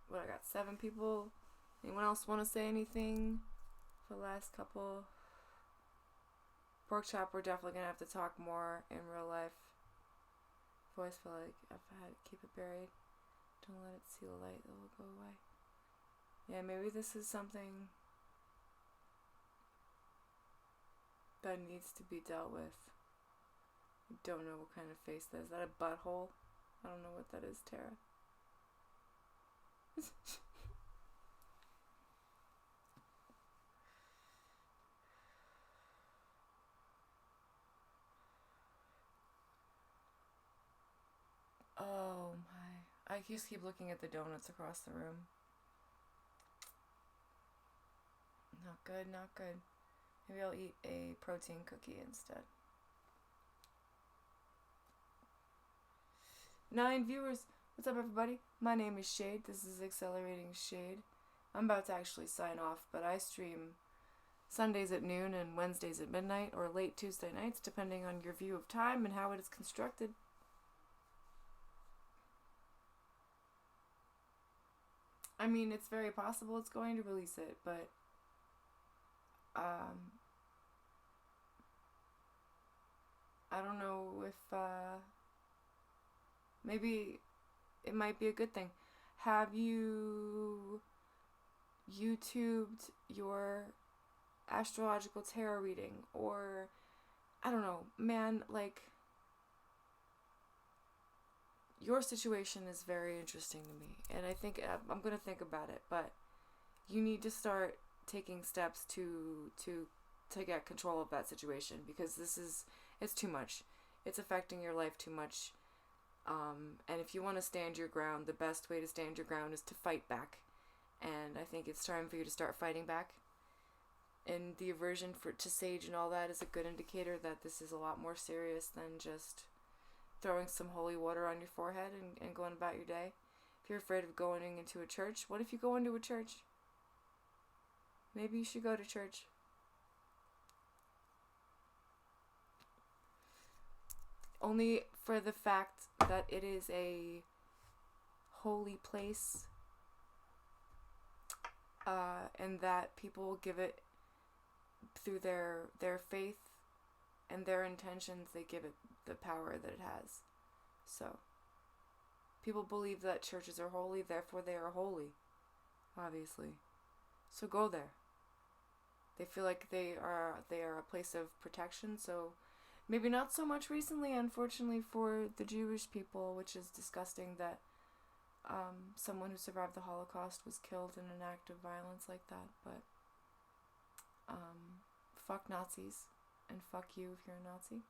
What, I got 7 people. Anyone else want to say anything for the last couple? Pork chop, we're definitely gonna have to talk more in real life. I've always felt like I've had to keep it buried. Don't let it see the light, it will go away. Yeah, maybe this is something that needs to be dealt with. I don't know what kind of face that is. Is that a butthole? I don't know what that is, Tara. Oh my. I just keep looking at the donuts across the room. Not good, not good. Maybe I'll eat a protein cookie instead. 9 viewers. What's up, everybody? My name is Shayde. This is Accelerating Shayde. I'm about to actually sign off, but I stream Sundays at noon and Wednesdays at midnight, or late Tuesday nights, depending on your view of time and how it is constructed. I mean, it's very possible it's going to release it, but I don't know if maybe it might be a good thing. Have you YouTubed your astrological tarot reading? Or I don't know, man, like, your situation is very interesting to me, and I think I'm gonna think about it, but you need to start taking steps to get control of that situation, because it's too much. It's affecting your life too much. And if you want to stand your ground, the best way to stand your ground is to fight back. And I think it's time for you to start fighting back. And the aversion to sage and all that is a good indicator that this is a lot more serious than just throwing some holy water on your forehead and going about your day. If you're afraid of going into a church, what if you go into a church? Maybe you should go to church. Only for the fact that it is a holy place, and that people give it through their faith and their intentions, they give it the power that it has. So, people believe that churches are holy, therefore they are holy, obviously. So go there. They feel like they are a place of protection, so maybe not so much recently, unfortunately, for the Jewish people, which is disgusting that someone who survived the Holocaust was killed in an act of violence like that. But fuck Nazis, and fuck you if you're a Nazi,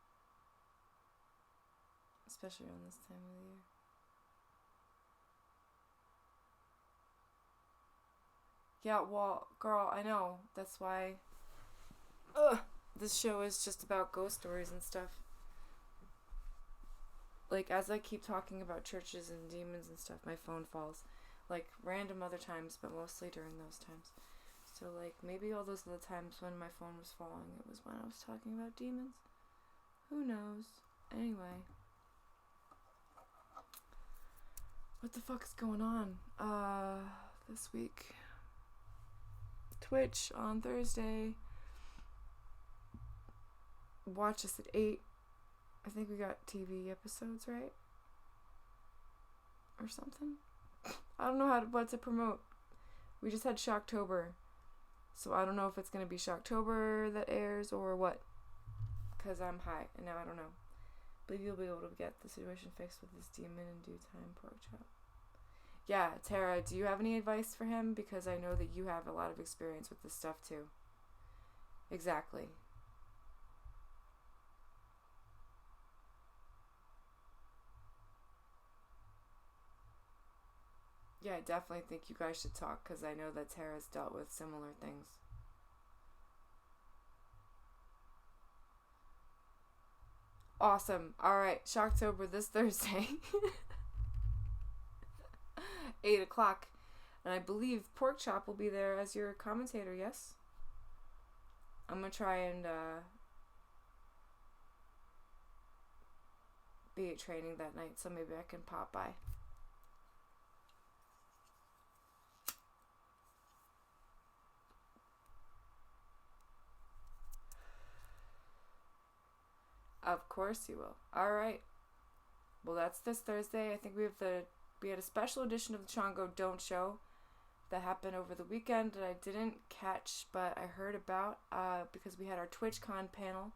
especially around this time of the year. Yeah, well, girl, I know. That's why this show is just about ghost stories and stuff. Like, as I keep talking about churches and demons and stuff, my phone falls. Like, random other times, but mostly during those times. So, like, maybe all those other times when my phone was falling, it was when I was talking about demons. Who knows? Anyway. What the fuck is going on this week? Twitch on Thursday. watch us at 8. I think we got TV episodes, right? Or something. I don't know what to promote. We just had Shocktober. So I don't know if it's going to be Shocktober that airs or what. Because I'm high and now I don't know. Believe you'll be able to get the situation fixed with this demon in due time, pork chop. Yeah, Tara, do you have any advice for him? Because I know that you have a lot of experience with this stuff too. Exactly. Yeah, I definitely think you guys should talk because I know that Tara's dealt with similar things. Awesome. Alright, Shocktober this Thursday. 8 o'clock. And I believe Pork Chop will be there as your commentator, yes? I'm going to try and be at training that night, so maybe I can pop by. Of course you will. Alright. Well, that's this Thursday. I think we had a special edition of the Chongo Don't show that happened over the weekend that I didn't catch, but I heard about because we had our TwitchCon panel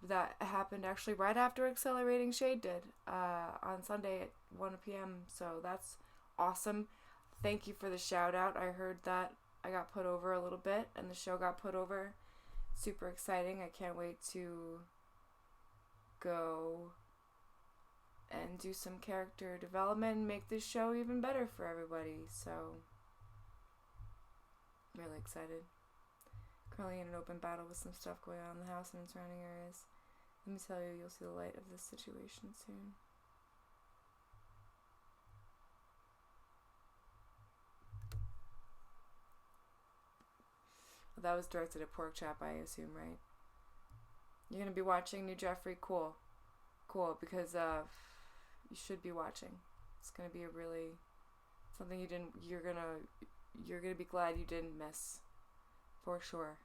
that happened actually right after Accelerating Shayde did on Sunday at 1 p.m. So that's awesome. Thank you for the shout out. I heard that I got put over a little bit and the show got put over. Super exciting. I can't wait to go and do some character development and make this show even better for everybody. So I'm really excited. Currently in an open battle with some stuff going on in the house and in surrounding areas. Let me tell you, you'll see the light of this situation soon. Well, that was directed at Pork Chop, I assume, right? You're going to be watching New Jeffrey? Cool. Cool, because you should be watching. It's going to be something you're going to be glad you didn't miss. For sure.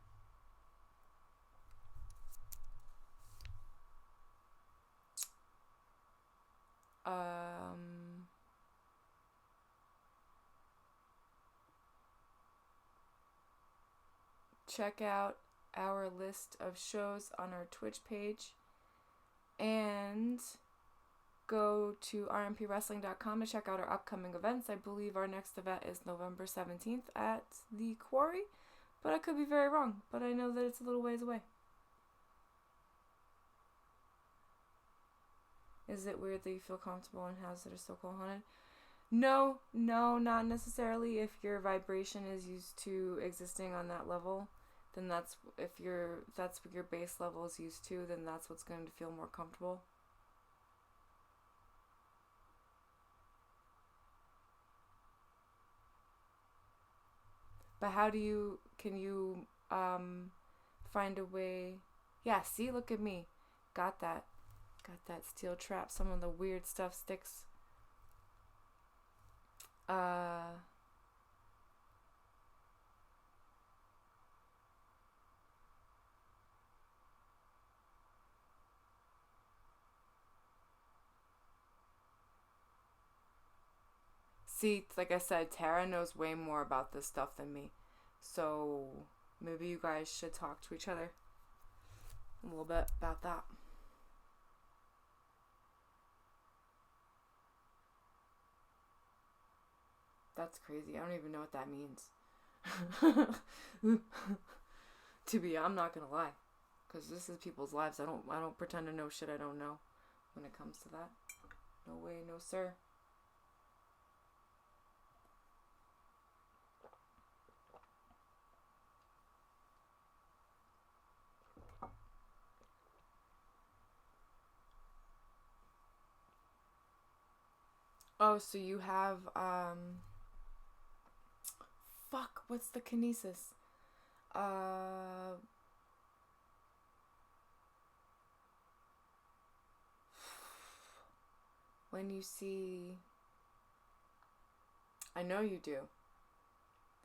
Check out our list of shows on our Twitch page and go to rmpwrestling.com to check out our upcoming events. I believe our next event is November 17th at the Quarry, but I could be very wrong, but I know that it's a little ways away. Is it weird that you feel comfortable in houses that are so cold haunted? No, not necessarily. If your vibration is used to existing on that level, then that's what your base level is used to, then that's what's going to feel more comfortable. But can you find a way? Yeah, see, look at me. Got that steel trap. Some of the weird stuff sticks. See, like I said, Tara knows way more about this stuff than me. So maybe you guys should talk to each other a little bit about that. That's crazy. I don't even know what that means. I'm not gonna lie, because this is people's lives. I don't pretend to know shit I don't know when it comes to that. No way, no sir. Oh, so you have fuck, what's the kinesis? When you see, I know you do.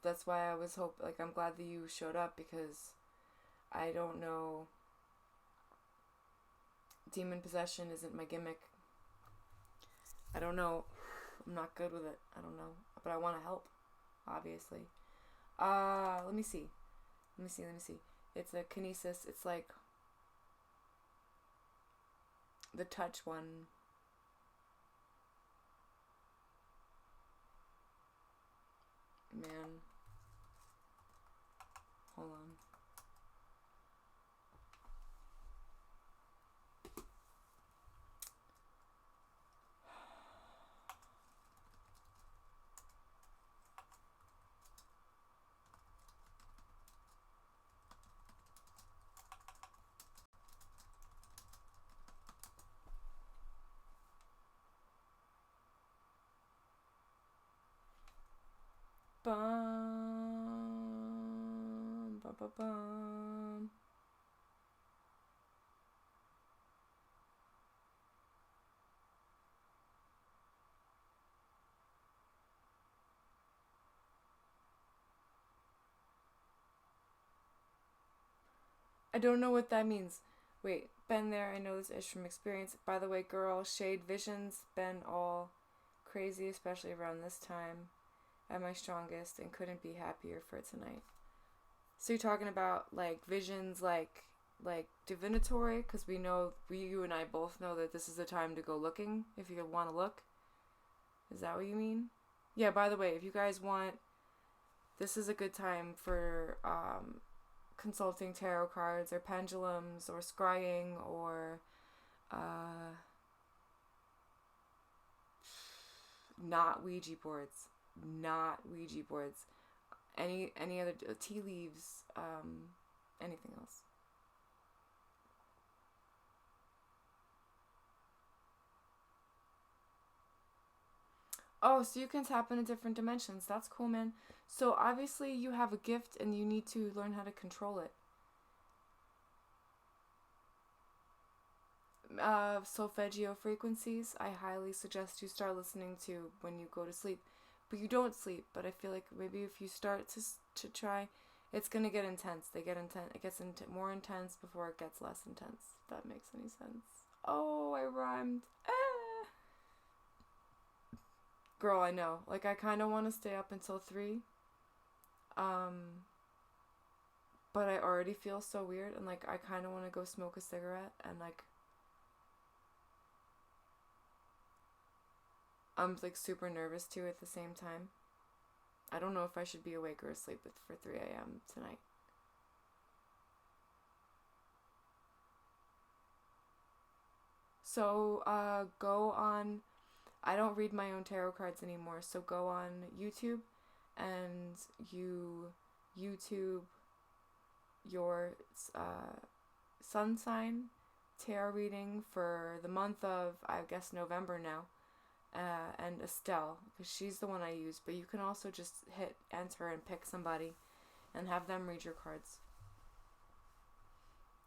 That's why I was I'm glad that you showed up, because I don't know demon possession isn't my gimmick. I don't know. I'm not good with it. I don't know. But I want to help, obviously. Let me see. It's a kinesis. It's like the touch one. Man. Hold on. Bum, bum, bum, bum. I don't know what that means. Wait, been there. I know this ish from experience. By the way, girl, Shayde visions been all crazy, especially around this time. At my strongest and couldn't be happier for tonight. So you're talking about like visions, like divinatory, because you and I both know that this is the time to go looking if you want to look. Is that what you mean? Yeah. By the way, if you guys want, this is a good time for consulting tarot cards or pendulums or scrying or not Ouija boards. Any other tea leaves, anything else. Oh, so you can tap into different dimensions. That's cool, man. So obviously you have a gift and you need to learn how to control it. Solfeggio frequencies, I highly suggest you start listening to when you go to sleep. But you don't sleep, but I feel like maybe if you start to try, it's going to get intense. It gets more intense before it gets less intense, if that makes any sense. Oh, I rhymed. Girl, I know. Like, I kind of want to stay up until 3. But I already feel so weird, and like, I kind of want to go smoke a cigarette, and like, I'm like super nervous too at the same time. I don't know if I should be awake or asleep for 3 a.m. tonight. So, go on. I don't read my own tarot cards anymore, so go on YouTube and you YouTube your sun sign tarot reading for the month of, I guess, November now. And Estelle, because she's the one I use, but you can also just hit enter and pick somebody and have them read your cards.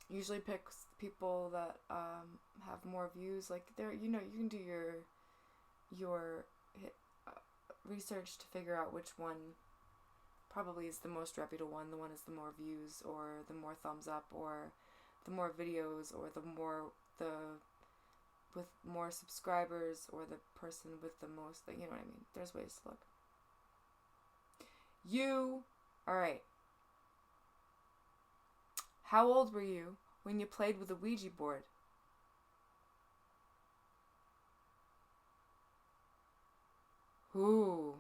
Usually pick people that have more views, like you can do your research to figure out which one probably is the most reputable one, the one is the more views or the more thumbs up or the more videos or with more subscribers or the person with the most, you know what I mean? There's ways to look. Alright. How old were you when you played with a Ouija board? Ooh.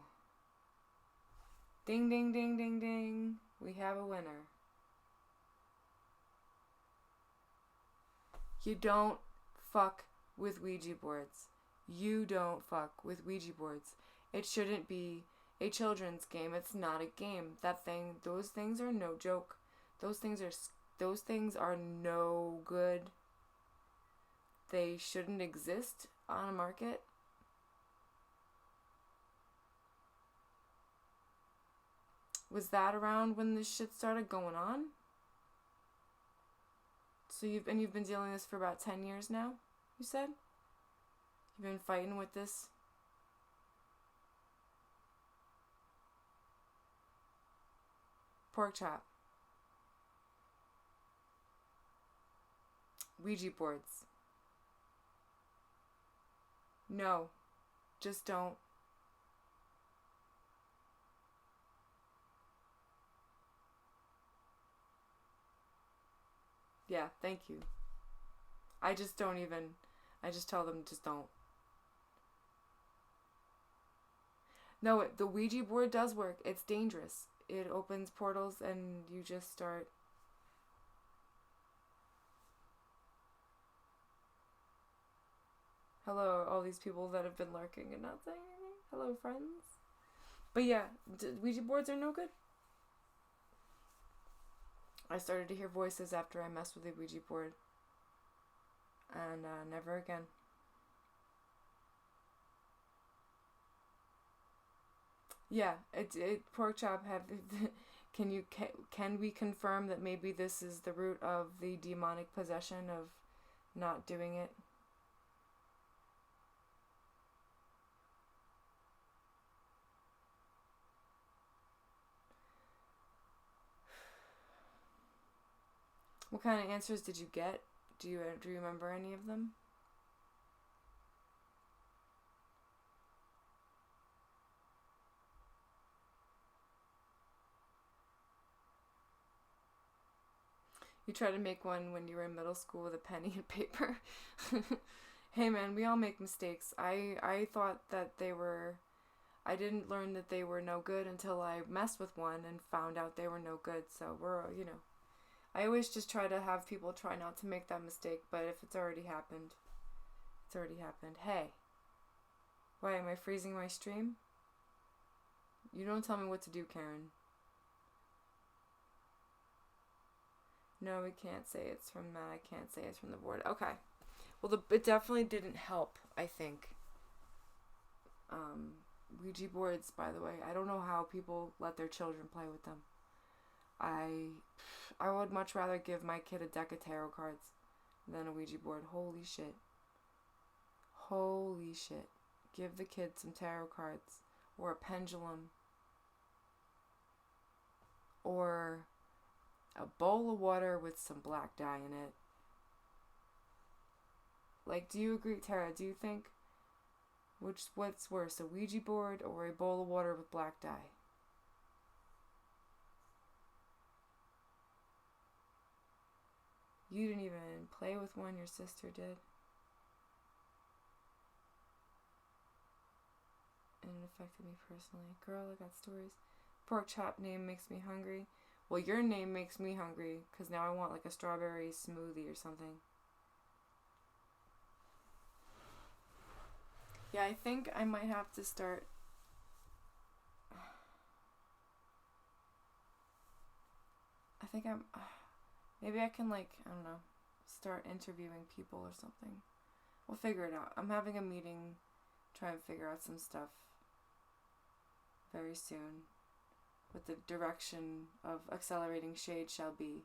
Ding, ding, ding, ding, ding. We have a winner. You don't fuck with Ouija boards. You don't fuck with Ouija boards. It shouldn't be a children's game. It's not a game. Those things are no joke. Those things are no good. They shouldn't exist on a market. Was that around when this shit started going on? So you've been dealing with this for about 10 years now, you said? You've been fighting with this? Pork chop. Ouija boards. No, just don't. Yeah, thank you. I just don't even. I just tell them just don't. No, the Ouija board does work. It's dangerous. It opens portals and you just start. Hello, all these people that have been lurking and not saying anything. Hello, friends. But yeah, Ouija boards are no good. I started to hear voices after I messed with the Ouija board. And never again. Yeah, pork chop have. Can we confirm that maybe this is the root of the demonic possession of not doing it? What kind of answers did you get? Do you remember any of them? You tried to make one when you were in middle school with a penny and paper. Hey man, we all make mistakes. I thought that they were. I didn't learn that they were no good until I messed with one and found out they were no good. So we're. I always just try to have people try not to make that mistake, but if it's already happened, it's already happened. Hey, why am I freezing my stream? You don't tell me what to do, Karen. No, we can't say it's from that. I can't say it's from the board. Okay. Well, it definitely didn't help, I think. Ouija boards, by the way. I don't know how people let their children play with them. I would much rather give my kid a deck of tarot cards than a Ouija board. Holy shit. Holy shit. Give the kid some tarot cards or a pendulum or a bowl of water with some black dye in it. Like, do you agree, Tara? Do you think what's worse, a Ouija board or a bowl of water with black dye? You didn't even play with one, your sister did. And it affected me personally. Girl, I got stories. Pork chop name makes me hungry. Well, your name makes me hungry because now I want like a strawberry smoothie or something. Yeah, I think I might have to start. I think I'm. Maybe I can, like, I don't know, start interviewing people or something. We'll figure it out. I'm having a meeting, try and figure out some stuff very soon. What the direction of accelerating Shayde shall be.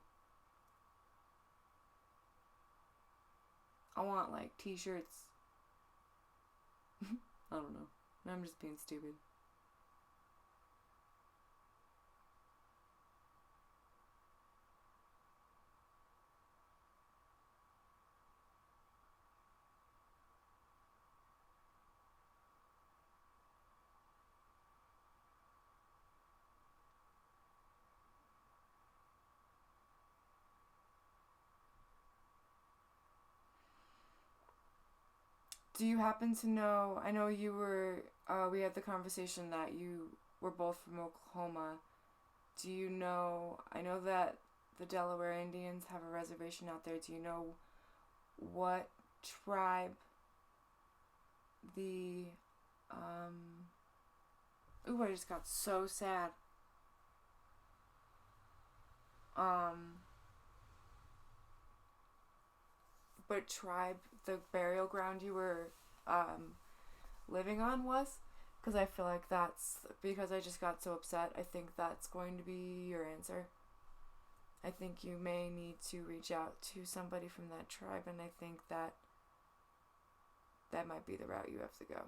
I want, like, t-shirts. I don't know. I'm just being stupid. Do you happen to know, I know you were, we had the conversation that you were both from Oklahoma. Do you know, I know that the Delaware Indians have a reservation out there. Do you know what tribe the, ooh, I just got so sad. But tribe the burial ground you were living on was? Because I feel like that's because I just got so upset. I think that's going to be your answer. I think you may need to reach out to somebody from that tribe, and I think that might be the route you have to go.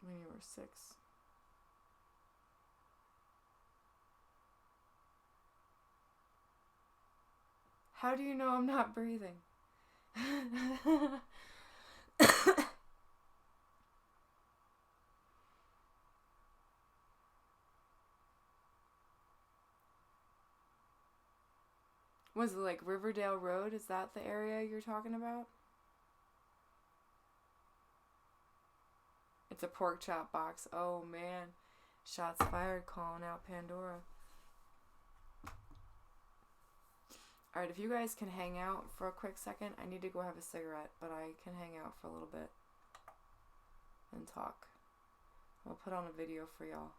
When you were 6. How do you know I'm not breathing? Was it like Riverdale Road? Is that the area you're talking about? It's a pork chop box. Oh man. Shots fired, calling out Pandora. Alright, if you guys can hang out for a quick second, I need to go have a cigarette, but I can hang out for a little bit and talk. I'll put on a video for y'all.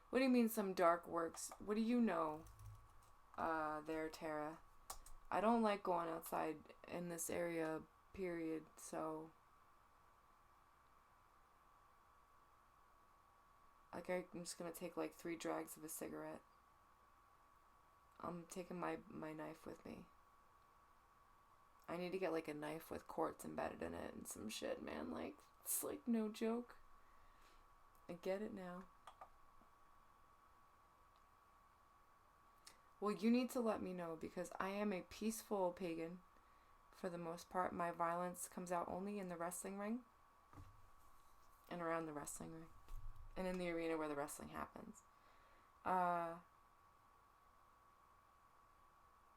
What do you mean some dark works? What do you know there, Tara? I don't like going outside in this area, period, so... Like, I'm just gonna take like 3 drags of a cigarette. I'm taking my knife with me. I need to get like a knife with quartz embedded in it and some shit, man. Like, it's like no joke. I get it now. Well, you need to let me know because I am a peaceful pagan for the most part. My violence comes out only in the wrestling ring and around the wrestling ring and in the arena where the wrestling happens.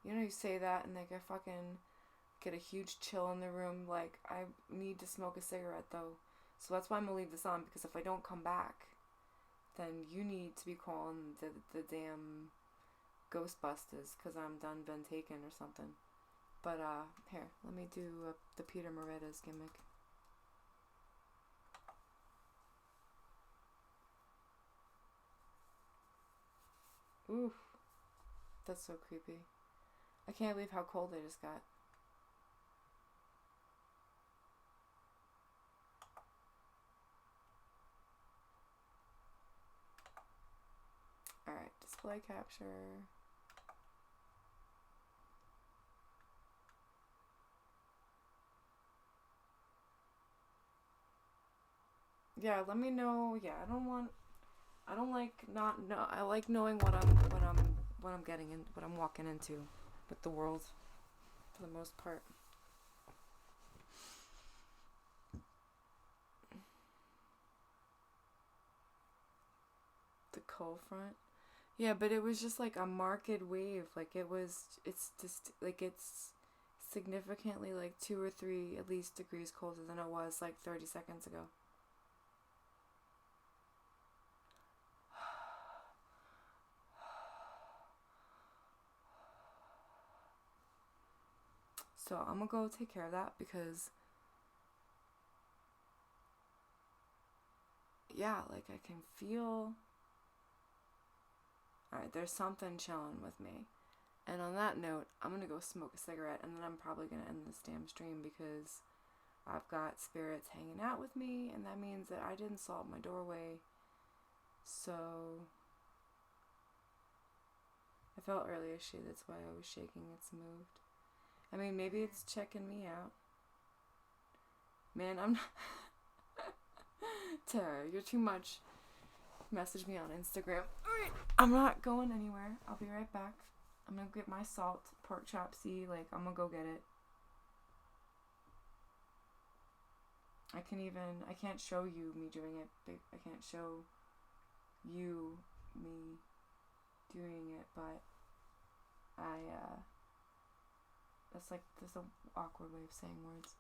You know, you say that and like I fucking get a huge chill in the room. Like, I need to smoke a cigarette though. So that's why I'm gonna leave this on, because if I don't come back, then you need to be calling the damn Ghostbusters, because I'm been taken or something. But here, let me do the Peter Moretta's gimmick. Oof, that's so creepy. I can't believe how cold I just got. Alright, display capture. Yeah, let me know. Yeah, I don't like not know. I like knowing what I'm getting in, what I'm walking into with the world for the most part. The cold front. Yeah, but it was just like a marked wave. Like it's just like it's significantly like 2 or 3 at least degrees colder than it was like 30 seconds ago. So I'm gonna go take care of that because, yeah, like I can feel, alright, there's something chilling with me. And on that note, I'm gonna go smoke a cigarette and then I'm probably gonna end this damn stream because I've got spirits hanging out with me and that means that I didn't solve my doorway. So I felt earlier shit, that's why I was shaking, it's moved. I mean, maybe it's checking me out. Man, I'm not... Tara, you're too much. Message me on Instagram. Alright, I'm not going anywhere. I'll be right back. I'm gonna get my salt, pork chop, see, like, I'm gonna go get it. I can't show you me doing it. I can't show you me doing it, but that's like, there's an awkward way of saying words.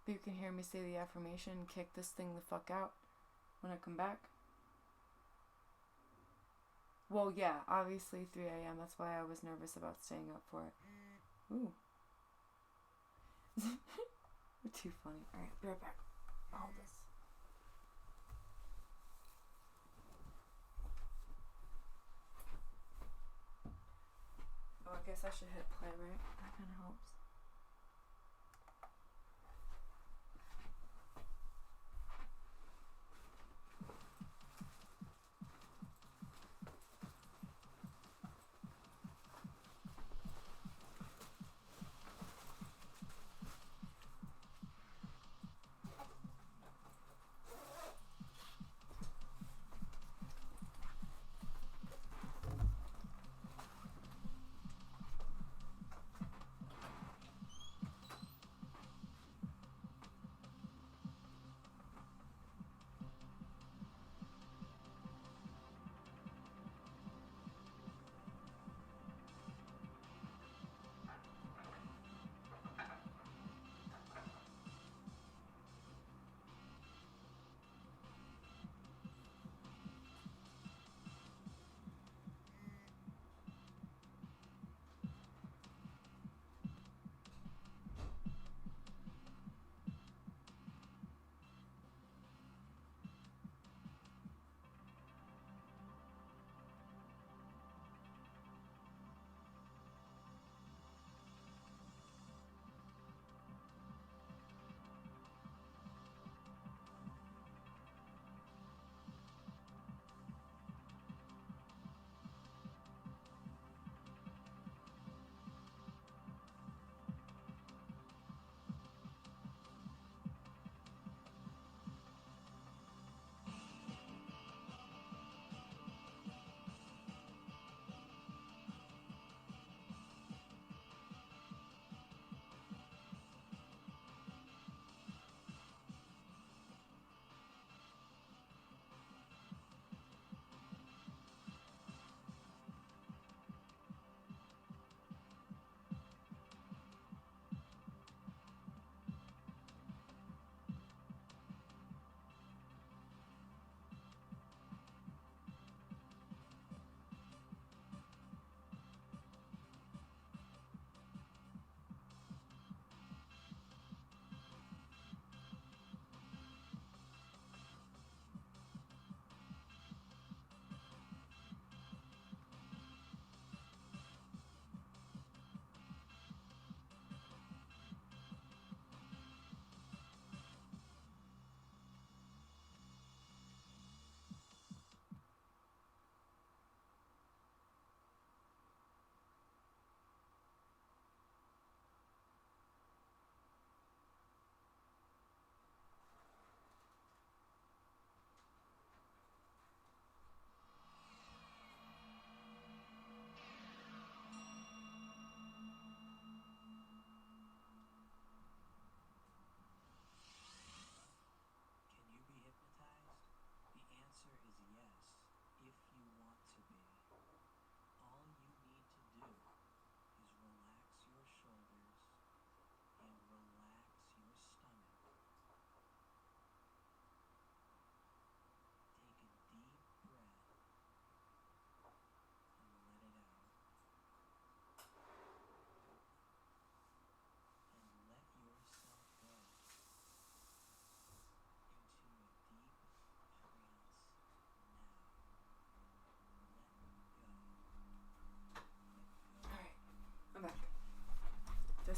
But you can hear me say the affirmation, kick this thing the fuck out when I come back. Well, yeah, obviously 3 a.m. That's why I was nervous about staying up for it. Ooh. You're too funny. Alright, be right back. Hold this. Oh, I guess I should hit play, right? That kind of helps.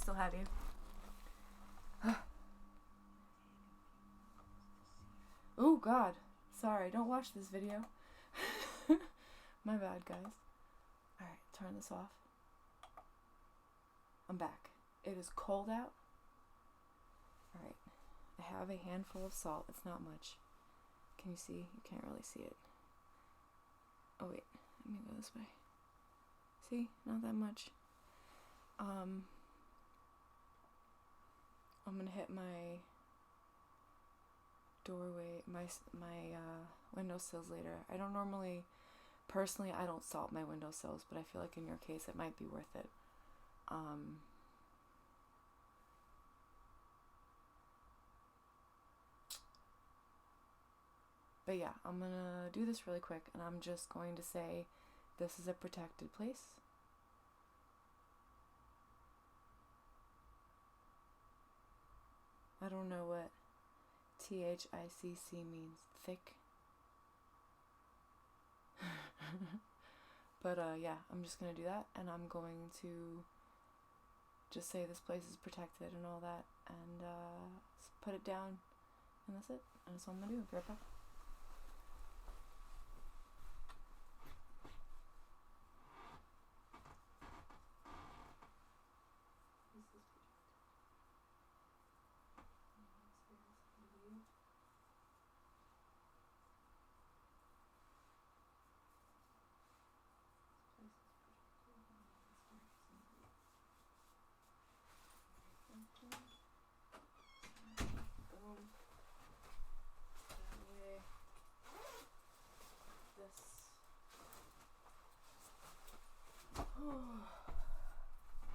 still have you. Oh, God. Sorry, don't watch this video. My bad, guys. Alright, turn this off. I'm back. It is cold out. Alright. I have a handful of salt. It's not much. Can you see? You can't really see it. Oh, wait. Let me go this way. See? Not that much. I'm gonna hit my doorway, my windowsills later. I don't normally, personally, I don't salt my windowsills, but I feel like in your case it might be worth it. But yeah, I'm gonna do this really quick, and I'm just going to say this is a protected place. I don't know what THICC means. Thick. But yeah, I'm just gonna do that, and I'm going to just say this place is protected and all that, and put it down, and that's it. And that's all I'm gonna do. I'll be right back.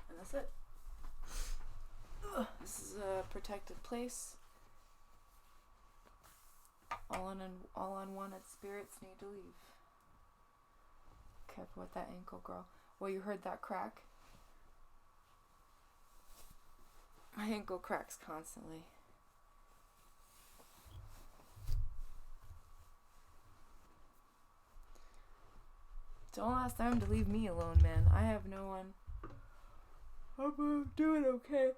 And that's it. This is a protected place. All unwanted spirits need to leave. Careful with that ankle, girl. Well, you heard that crack? My ankle cracks constantly. Don't ask them to leave me alone, man. I have no one. I'm doing okay.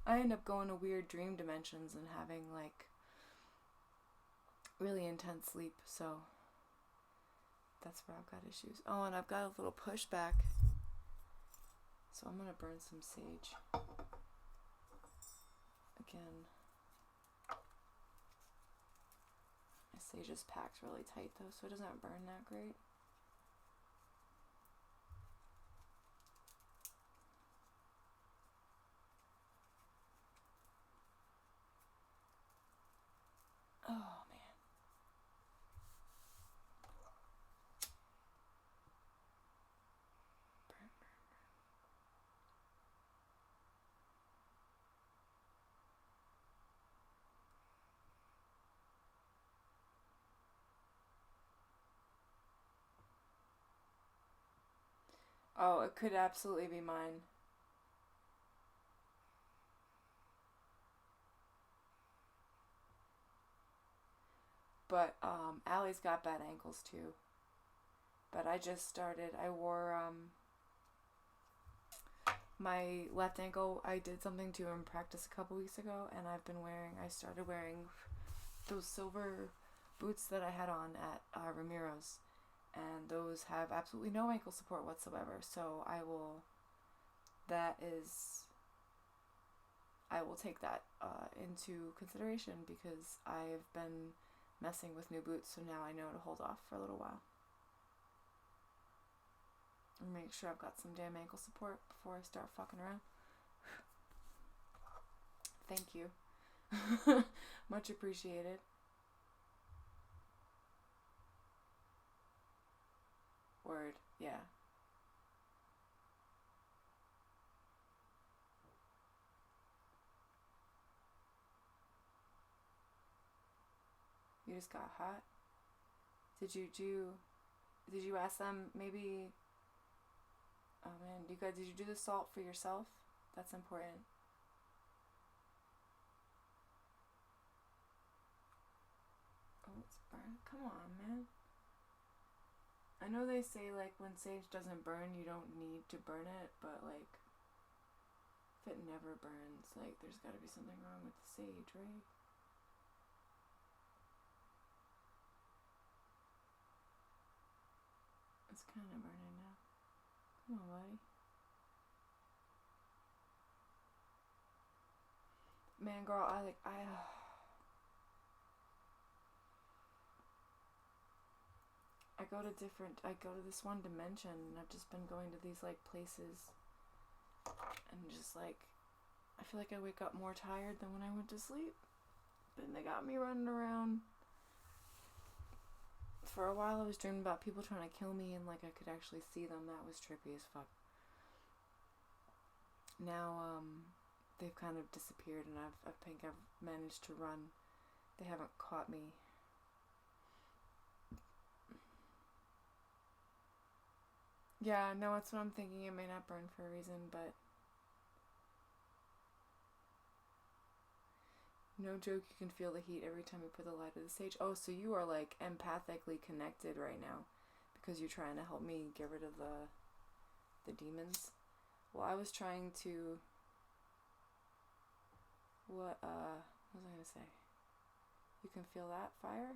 I end up going to weird dream dimensions and having, like, really intense sleep, so that's where I've got issues. Oh, and I've got a little pushback, so I'm gonna burn some sage. Again, my sage is packed really tight, though, so it doesn't burn that great. Oh, man. Burn. Oh, it could absolutely be mine. But, Allie's got bad ankles, too. But I just started, I wore, my left ankle, I did something to in practice a couple weeks ago, and I started wearing those silver boots that I had on at Ramiro's, and those have absolutely no ankle support whatsoever, so I will take that into consideration, because I've been messing with new boots, so now I know to hold off for a little while. And make sure I've got some damn ankle support before I start fucking around. Thank you. Much appreciated. Word, yeah. You just got hot? Did you ask them maybe? Oh man, did you do the salt for yourself? That's important. Oh, it's burnt. Come on, man. I know they say, like, when sage doesn't burn, you don't need to burn it, but, like, if it never burns, like, there's gotta be something wrong with the sage, right? It's kind of burning now. Come on, buddy. Man, girl, I go to this one dimension, and I've just been going to these, like, places, and just, like, I feel like I wake up more tired than when I went to sleep. But they got me running around. For a while, I was dreaming about people trying to kill me, and, like, I could actually see them. That was trippy as fuck. Now, they've kind of disappeared, and I think I've managed to run. They haven't caught me. Yeah, no, that's what I'm thinking. It may not burn for a reason, but no joke, you can feel the heat every time you put the light of the sage. Oh, so you are, like, empathically connected right now because you're trying to help me get rid of the demons. Well, I was trying to... What was I gonna say? You can feel that fire?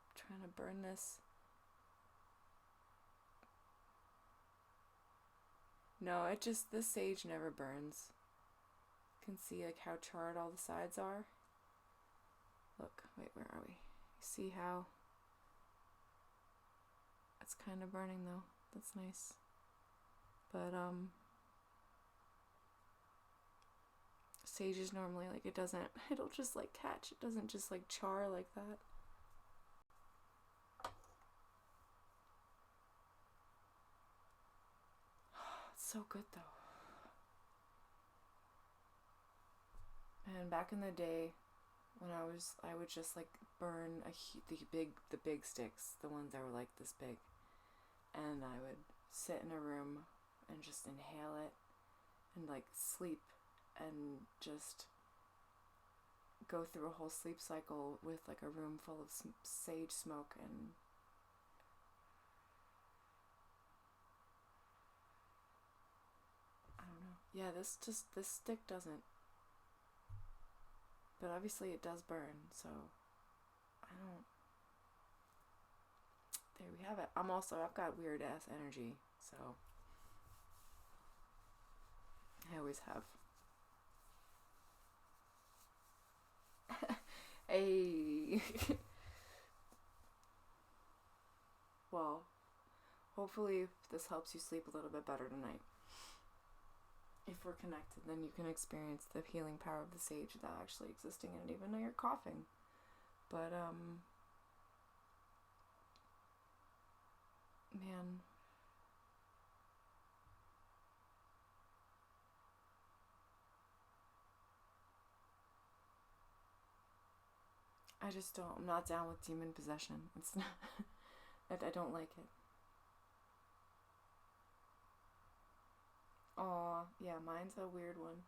I'm trying to burn this. No, this sage never burns. You can see, like, how charred all the sides are. Look, wait, where are we? You see how it's kind of burning, though. That's nice. But, sage is normally, like, it'll just, like, catch. It doesn't just, like, char like that. It's so good, though. And back in the day, when I would just, like, burn the big sticks, the ones that were, like, this big, and I would sit in a room and just inhale it and, like, sleep and just go through a whole sleep cycle with, like, a room full of sage smoke. And I don't know. Yeah, this stick doesn't. But obviously it does burn, so I don't... There we have it. I've got weird ass energy, so I always have. Hey. Well, hopefully this helps you sleep a little bit better tonight. If we're connected, then you can experience the healing power of the sage without actually existing in it, even though you're coughing. But, man. I'm not down with demon possession. It's not, I don't like it. Aw, yeah, mine's a weird one.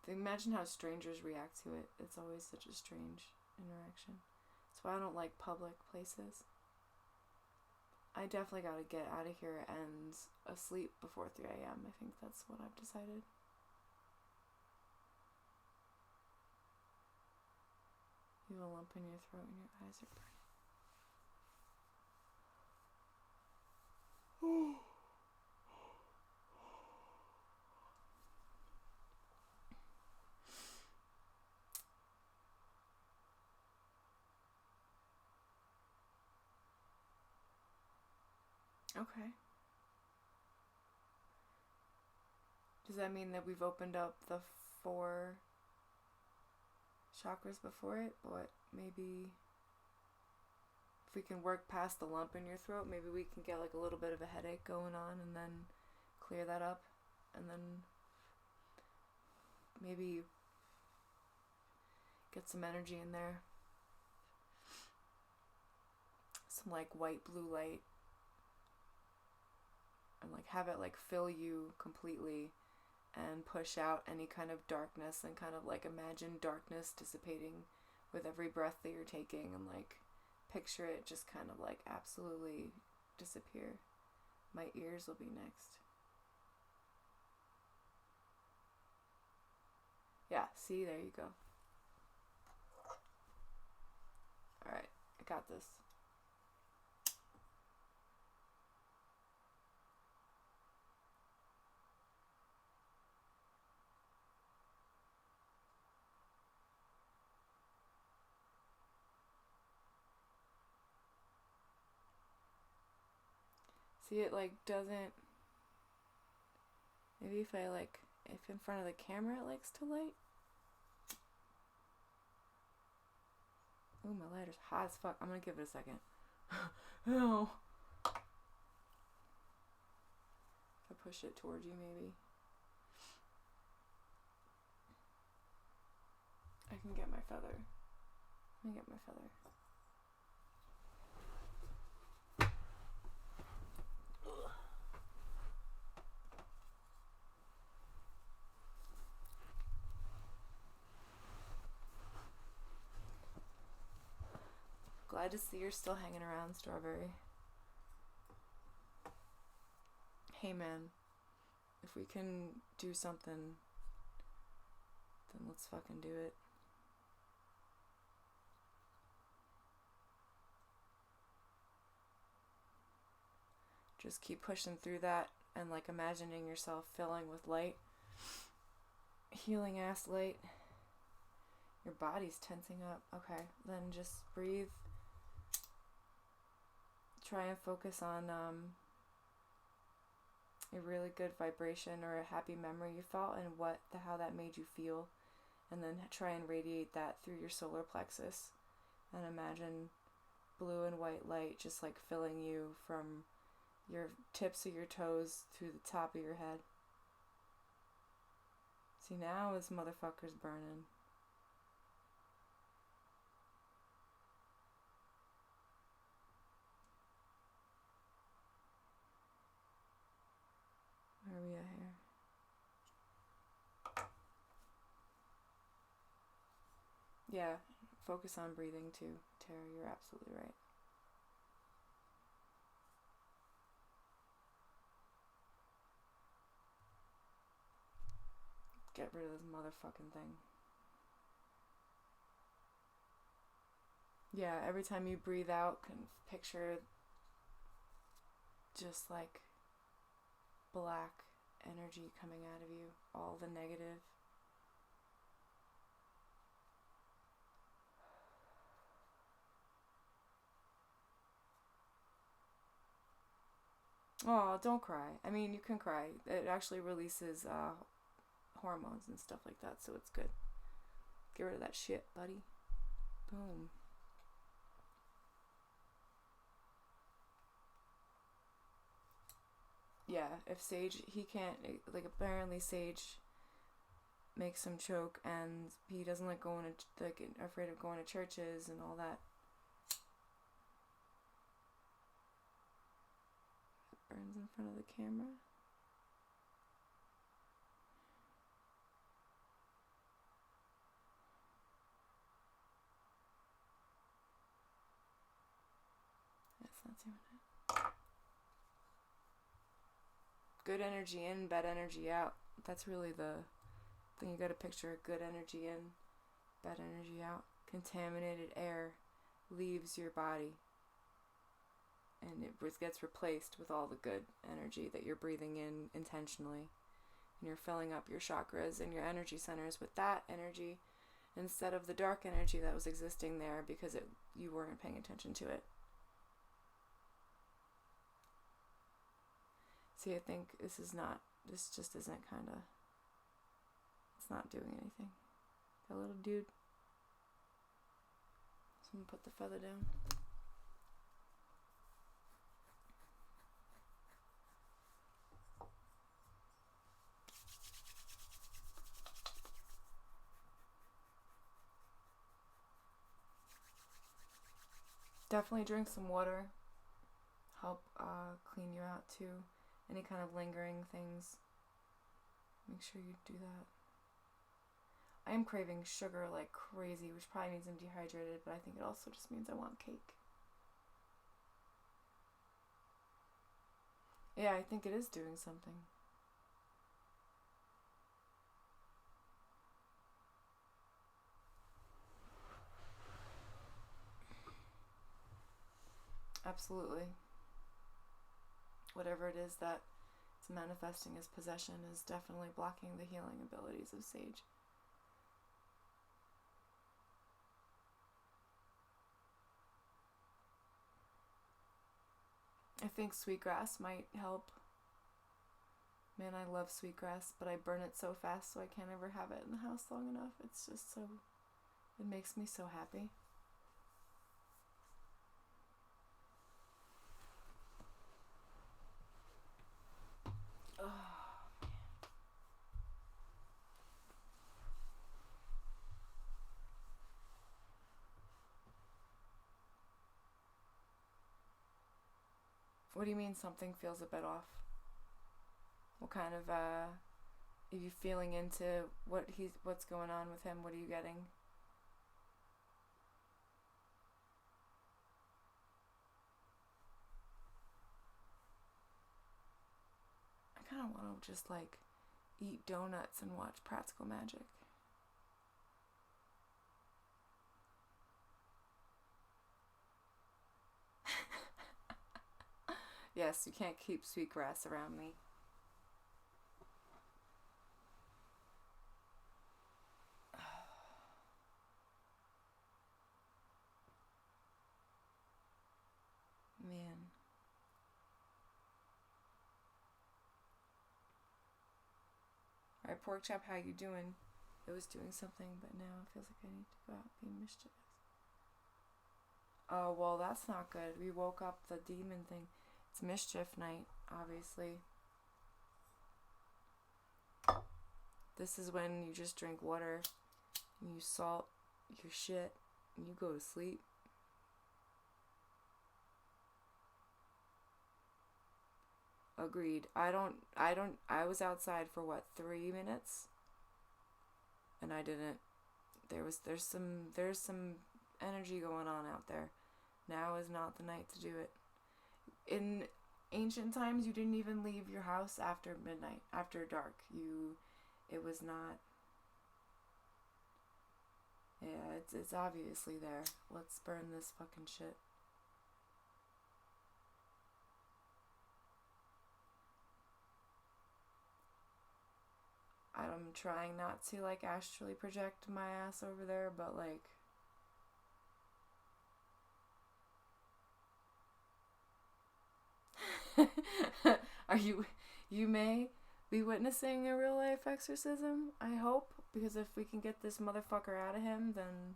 Imagine how strangers react to it. It's always such a strange interaction. That's why I don't like public places. I definitely gotta get out of here and asleep before 3 a.m. I think that's what I've decided. You have a lump in your throat and your eyes are burning. Okay. Does that mean that we've opened up the 4 chakras before it? But maybe if we can work past the lump in your throat, maybe we can get, like, a little bit of a headache going on and then clear that up, and then maybe get some energy in there. Some, like, white blue light, and, like, have it, like, fill you completely and push out any kind of darkness, and kind of, like, imagine darkness dissipating with every breath that you're taking, and, like, picture it just kind of like absolutely disappear. My ears will be next. Yeah, see, there you go. Alright, I got this. See, it like doesn't. Maybe if I like, if in front of the camera it likes to light. Ooh, my lighter's hot as fuck. I'm gonna give it a second. No. If I push it towards you, maybe. I can get my feather. Let me get my feather. Glad to see you're still hanging around, Strawberry. Hey man, if we can do something, then let's fucking do it. Just keep pushing through that and like imagining yourself filling with light. Healing ass light. Your body's tensing up. Okay, then just breathe. Try and focus on a really good vibration or a happy memory you felt and how that made you feel, and then try and radiate that through your solar plexus, and imagine blue and white light just like filling you from your tips of your toes through the top of your head. See, now this motherfucker's burning. Where are we at here? Yeah, focus on breathing too, Tara. You're absolutely right. Get rid of this motherfucking thing. Yeah, every time you breathe out, can picture just like black energy coming out of you, all the negative. Oh, don't cry. I mean, you can cry. It actually releases hormones and stuff like that, so it's good. Get rid of that shit, buddy. Boom. Yeah, if Sage, he can't, like, apparently Sage makes him choke, and he doesn't like going to, like, afraid of going to churches and all that. It burns in front of the camera. That's not doing it. Good energy in, bad energy out. That's really the thing you gotta picture. Good energy in, bad energy out. Contaminated air leaves your body, and it gets replaced with all the good energy that you're breathing in intentionally. And you're filling up your chakras and your energy centers with that energy instead of the dark energy that was existing there because you weren't paying attention to it. See, I think this just isn't kind of, it's not doing anything. That little dude. So I'm going to put the feather down. Definitely drink some water. Help clean you out too. Any kind of lingering things, make sure you do that. I am craving sugar like crazy, which probably means I'm dehydrated, but I think it also just means I want cake. Yeah, I think it is doing something. Absolutely. Whatever it is that it's manifesting as possession is definitely blocking the healing abilities of sage. I think sweetgrass might help. Man, I love sweetgrass, but I burn it so fast so I can't ever have it in the house long enough. It's just so... It makes me so happy. Oh, what do you mean something feels a bit off? What kind of, are you feeling into what's going on with him? What are you getting? I kind of want to just, like, eat donuts and watch Practical Magic. Yes, you can't keep sweetgrass around me. Man. Alright, pork chop, how you doing? It was doing something, but now it feels like I need to go out and be mischievous. Oh, well, that's not good. We woke up the demon thing. It's mischief night, obviously. This is when you just drink water and you salt your shit and you go to sleep. Agreed. I was outside for what, 3 minutes? And I didn't. There's some energy going on out there. Now is not the night to do it. In ancient times, you didn't even leave your house after midnight, after dark. It was not. Yeah, it's obviously there. Let's burn this fucking shit. I'm trying not to, like, astrally project my ass over there, but, like... You may be witnessing a real life exorcism, I hope, because if we can get this motherfucker out of him, then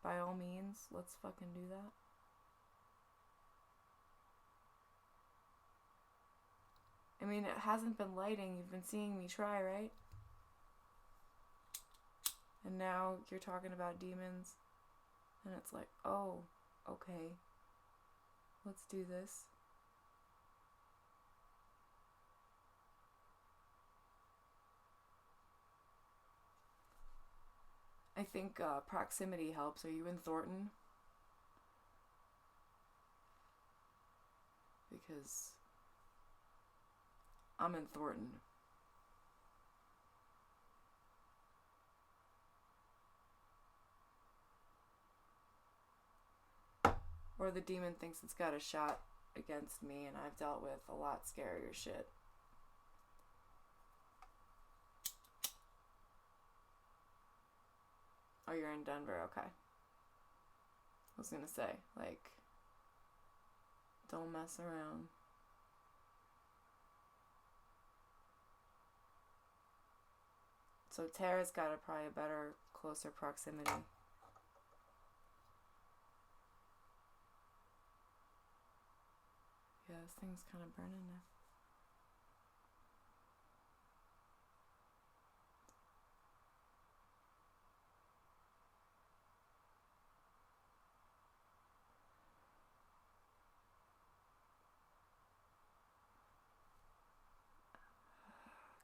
by all means, let's fucking do that. I mean, it hasn't been lighting. You've been seeing me try, right? And now you're talking about demons. And it's like, oh, okay. Let's do this. I think proximity helps. Are you in Thornton? Because I'm in Thornton. Or the demon thinks it's got a shot against me, and I've dealt with a lot scarier shit. Oh, you're in Denver, okay. I was gonna say, like, don't mess around. So Tara's got probably a better, closer proximity. Yeah, this thing's kind of burning now.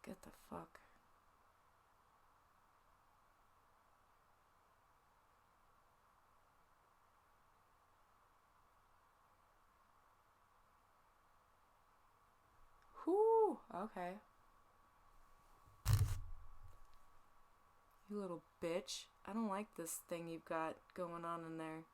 Get the fuck. Whew, okay. You little bitch. I don't like this thing you've got going on in there.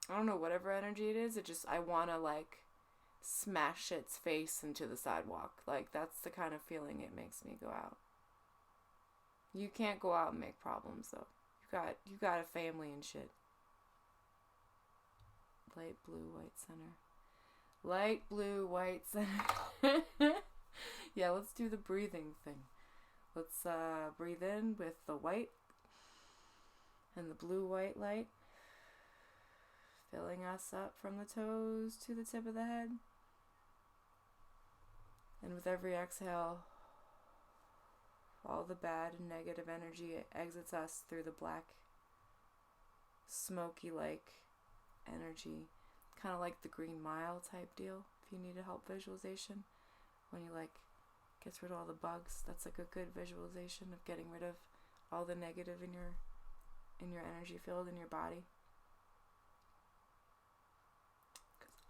I don't know, whatever energy it is, I want to, like, smash its face into the sidewalk. Like, that's the kind of feeling it makes me go out. You can't go out and make problems, though. You got a family and shit. Light blue, white center. Light blue, white center. Yeah, let's do the breathing thing. Let's breathe in with the white and the blue-white light, filling us up from the toes to the tip of the head. And with every exhale, all the bad and negative energy exits us through the black, smoky-like energy. Kind of like the Green Mile type deal, if you need a help visualization. When you, like, gets rid of all the bugs, that's like a good visualization of getting rid of all the negative in your energy field in your body.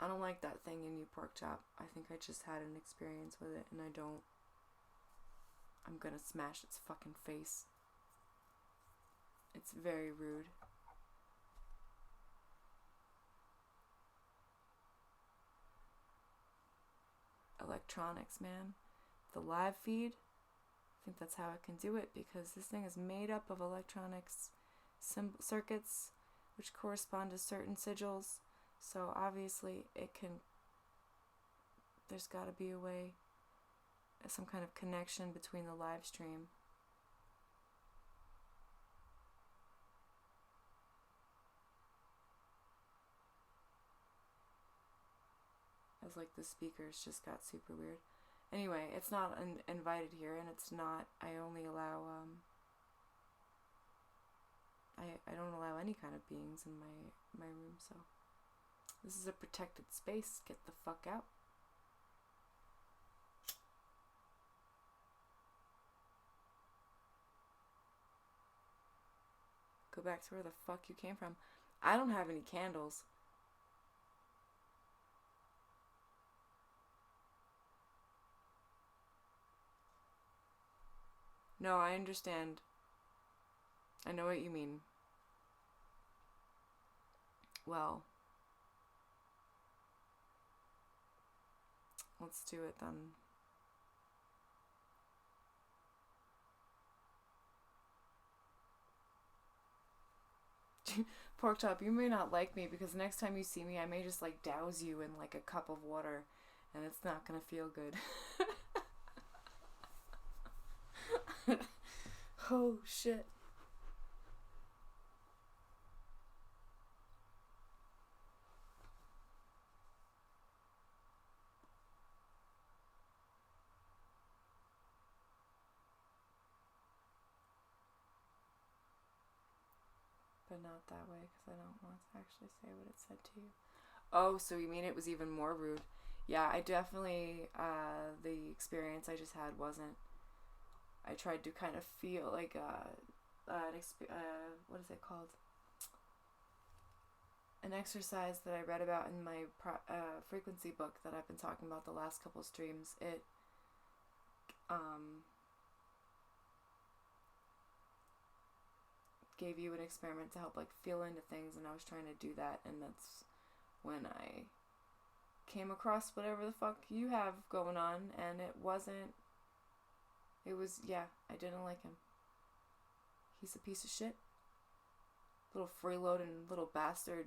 I don't like that thing in you, pork chop. I think I just had an experience with it, and I'm gonna smash its fucking face. It's very rude. Electronics, man. The live feed, I think that's how I can do it, because this thing is made up of electronics circuits, which correspond to certain sigils. So obviously there's got to be a way, some kind of connection between the live stream as, like, the speakers just got super weird. Anyway, it's not invited here, and it's not, I only allow, I don't allow any kind of beings in my room, so this is a protected space. Get the fuck out. Go back to where the fuck you came from. I don't have any candles. No, I understand. I know what you mean. Well, let's do it then. Pork chop, you may not like me, because next time you see me, I may just, like, douse you in, like, a cup of water, and it's not gonna feel good. Oh shit. But not that way, because I don't want to actually say what it said to you. Oh, so you mean it was even more rude? Yeah, I definitely, the experience I just had wasn't. I tried to kind of feel like what is it called? An exercise that I read about in my frequency book that I've been talking about the last couple streams. It gave you an experiment to help, like, feel into things, and I was trying to do that, and that's when I came across whatever the fuck you have going on, and it was, yeah, I didn't like him. He's a piece of shit. Little freeloading little bastard.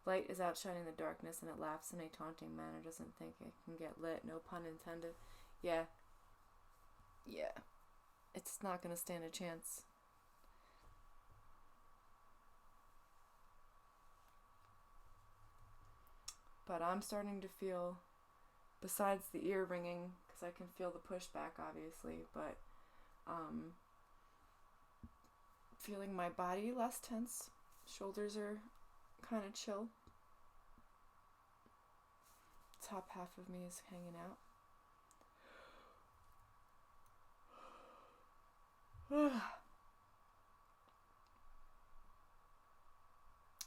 Light is outshining the darkness, and it laughs in a taunting manner, doesn't think it can get lit, no pun intended. Yeah. It's not gonna stand a chance. But I'm starting to feel, besides the ear ringing, because I can feel the pushback, obviously, but feeling my body less tense. Shoulders are kind of chill. top half of me is hanging out.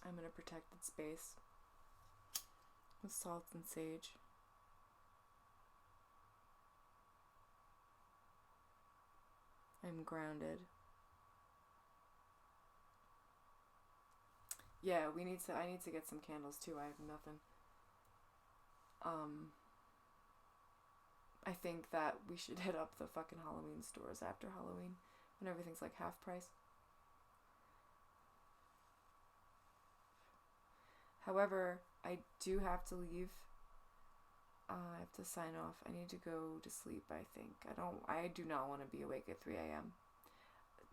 I'm in a protected space with salt and sage. I'm grounded. Yeah, I need to get some candles too. I have nothing. I think that we should hit up the fucking Halloween stores after Halloween when everything's like half price. However, I do have to leave. I have to sign off. I need to go to sleep, I think. I do not want to be awake at 3 a.m.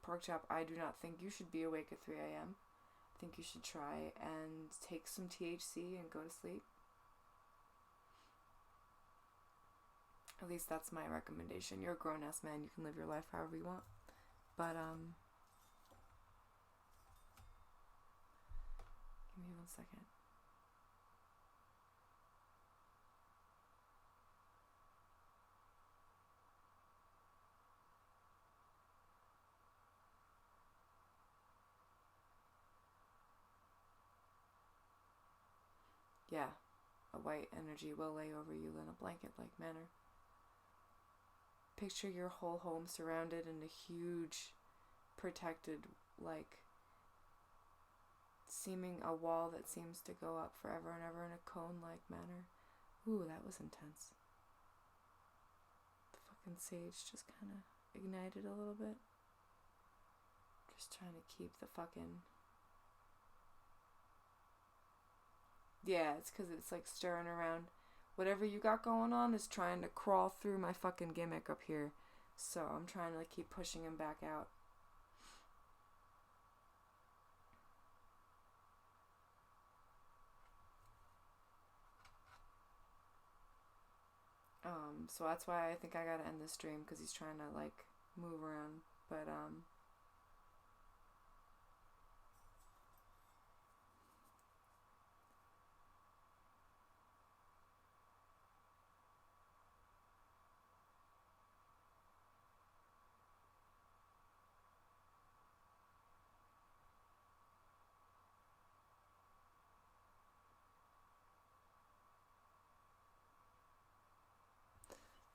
Pork chop, I do not think you should be awake at 3 a.m. I think you should try and take some THC and go to sleep. At least that's my recommendation. You're a grown-ass man. You can live your life however you want. But, give me 1 second. Yeah, a white energy will lay over you in a blanket-like manner. Picture your whole home surrounded in a huge, protected, like, seeming a wall that seems to go up forever and ever in a cone-like manner. Ooh, that was intense. The fucking sage just kind of ignited a little bit. Just trying to keep the fucking... Yeah, it's because it's like stirring around. Whatever you got going on is trying to crawl through my fucking gimmick up here. So I'm trying to like keep pushing him back out. So that's why I think I gotta end this stream, because he's trying to like move around. But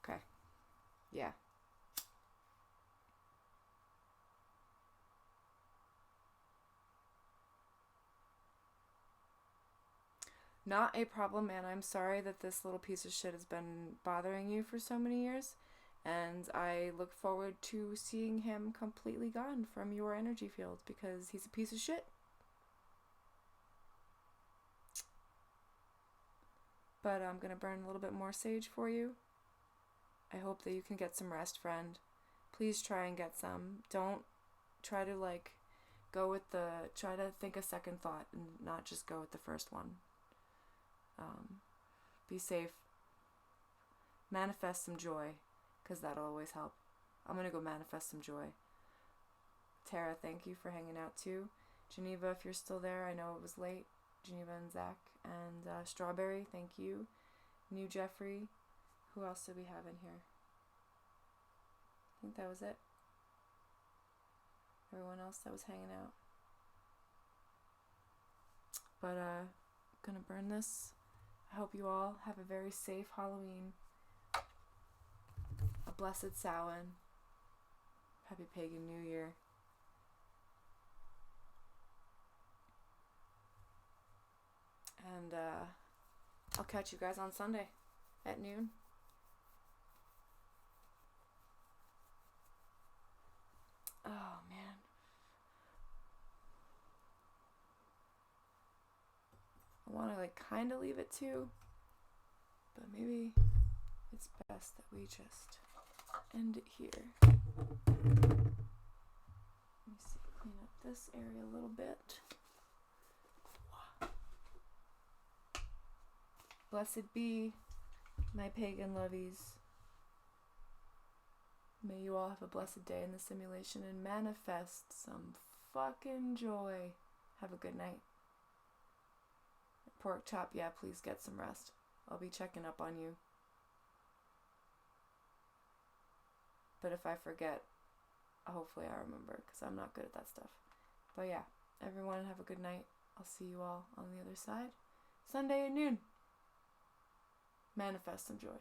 okay. Yeah. Not a problem, man. I'm sorry that this little piece of shit has been bothering you for so many years. And I look forward to seeing him completely gone from your energy field, because he's a piece of shit. But I'm going to burn a little bit more sage for you. I hope that you can get some rest, friend. Please try and get some. Don't try to like try to think a second thought and not just go with the first one. Be safe. Manifest some joy, because that'll always help. I'm going to go manifest some joy. Tara, thank you for hanging out too. Geneva, if you're still there, I know it was late. Geneva and Zach. And Strawberry, thank you. New Jeffrey. Who else did we have in here? I think that was it. Everyone else that was hanging out. But gonna burn this. I hope you all have a very safe Halloween. A blessed Samhain. Happy Pagan New Year. And I'll catch you guys on Sunday at noon. Oh, man. I want to, like, kind of leave it too. But maybe it's best that we just end it here. Let me see. Clean up this area a little bit. Blessed be my pagan lovies. May you all have a blessed day in the simulation and manifest some fucking joy. Have a good night. Pork chop, yeah, please get some rest. I'll be checking up on you. But if I forget, hopefully I remember, because I'm not good at that stuff. But yeah, everyone have a good night. I'll see you all on the other side. Sunday at noon. Manifest some joy.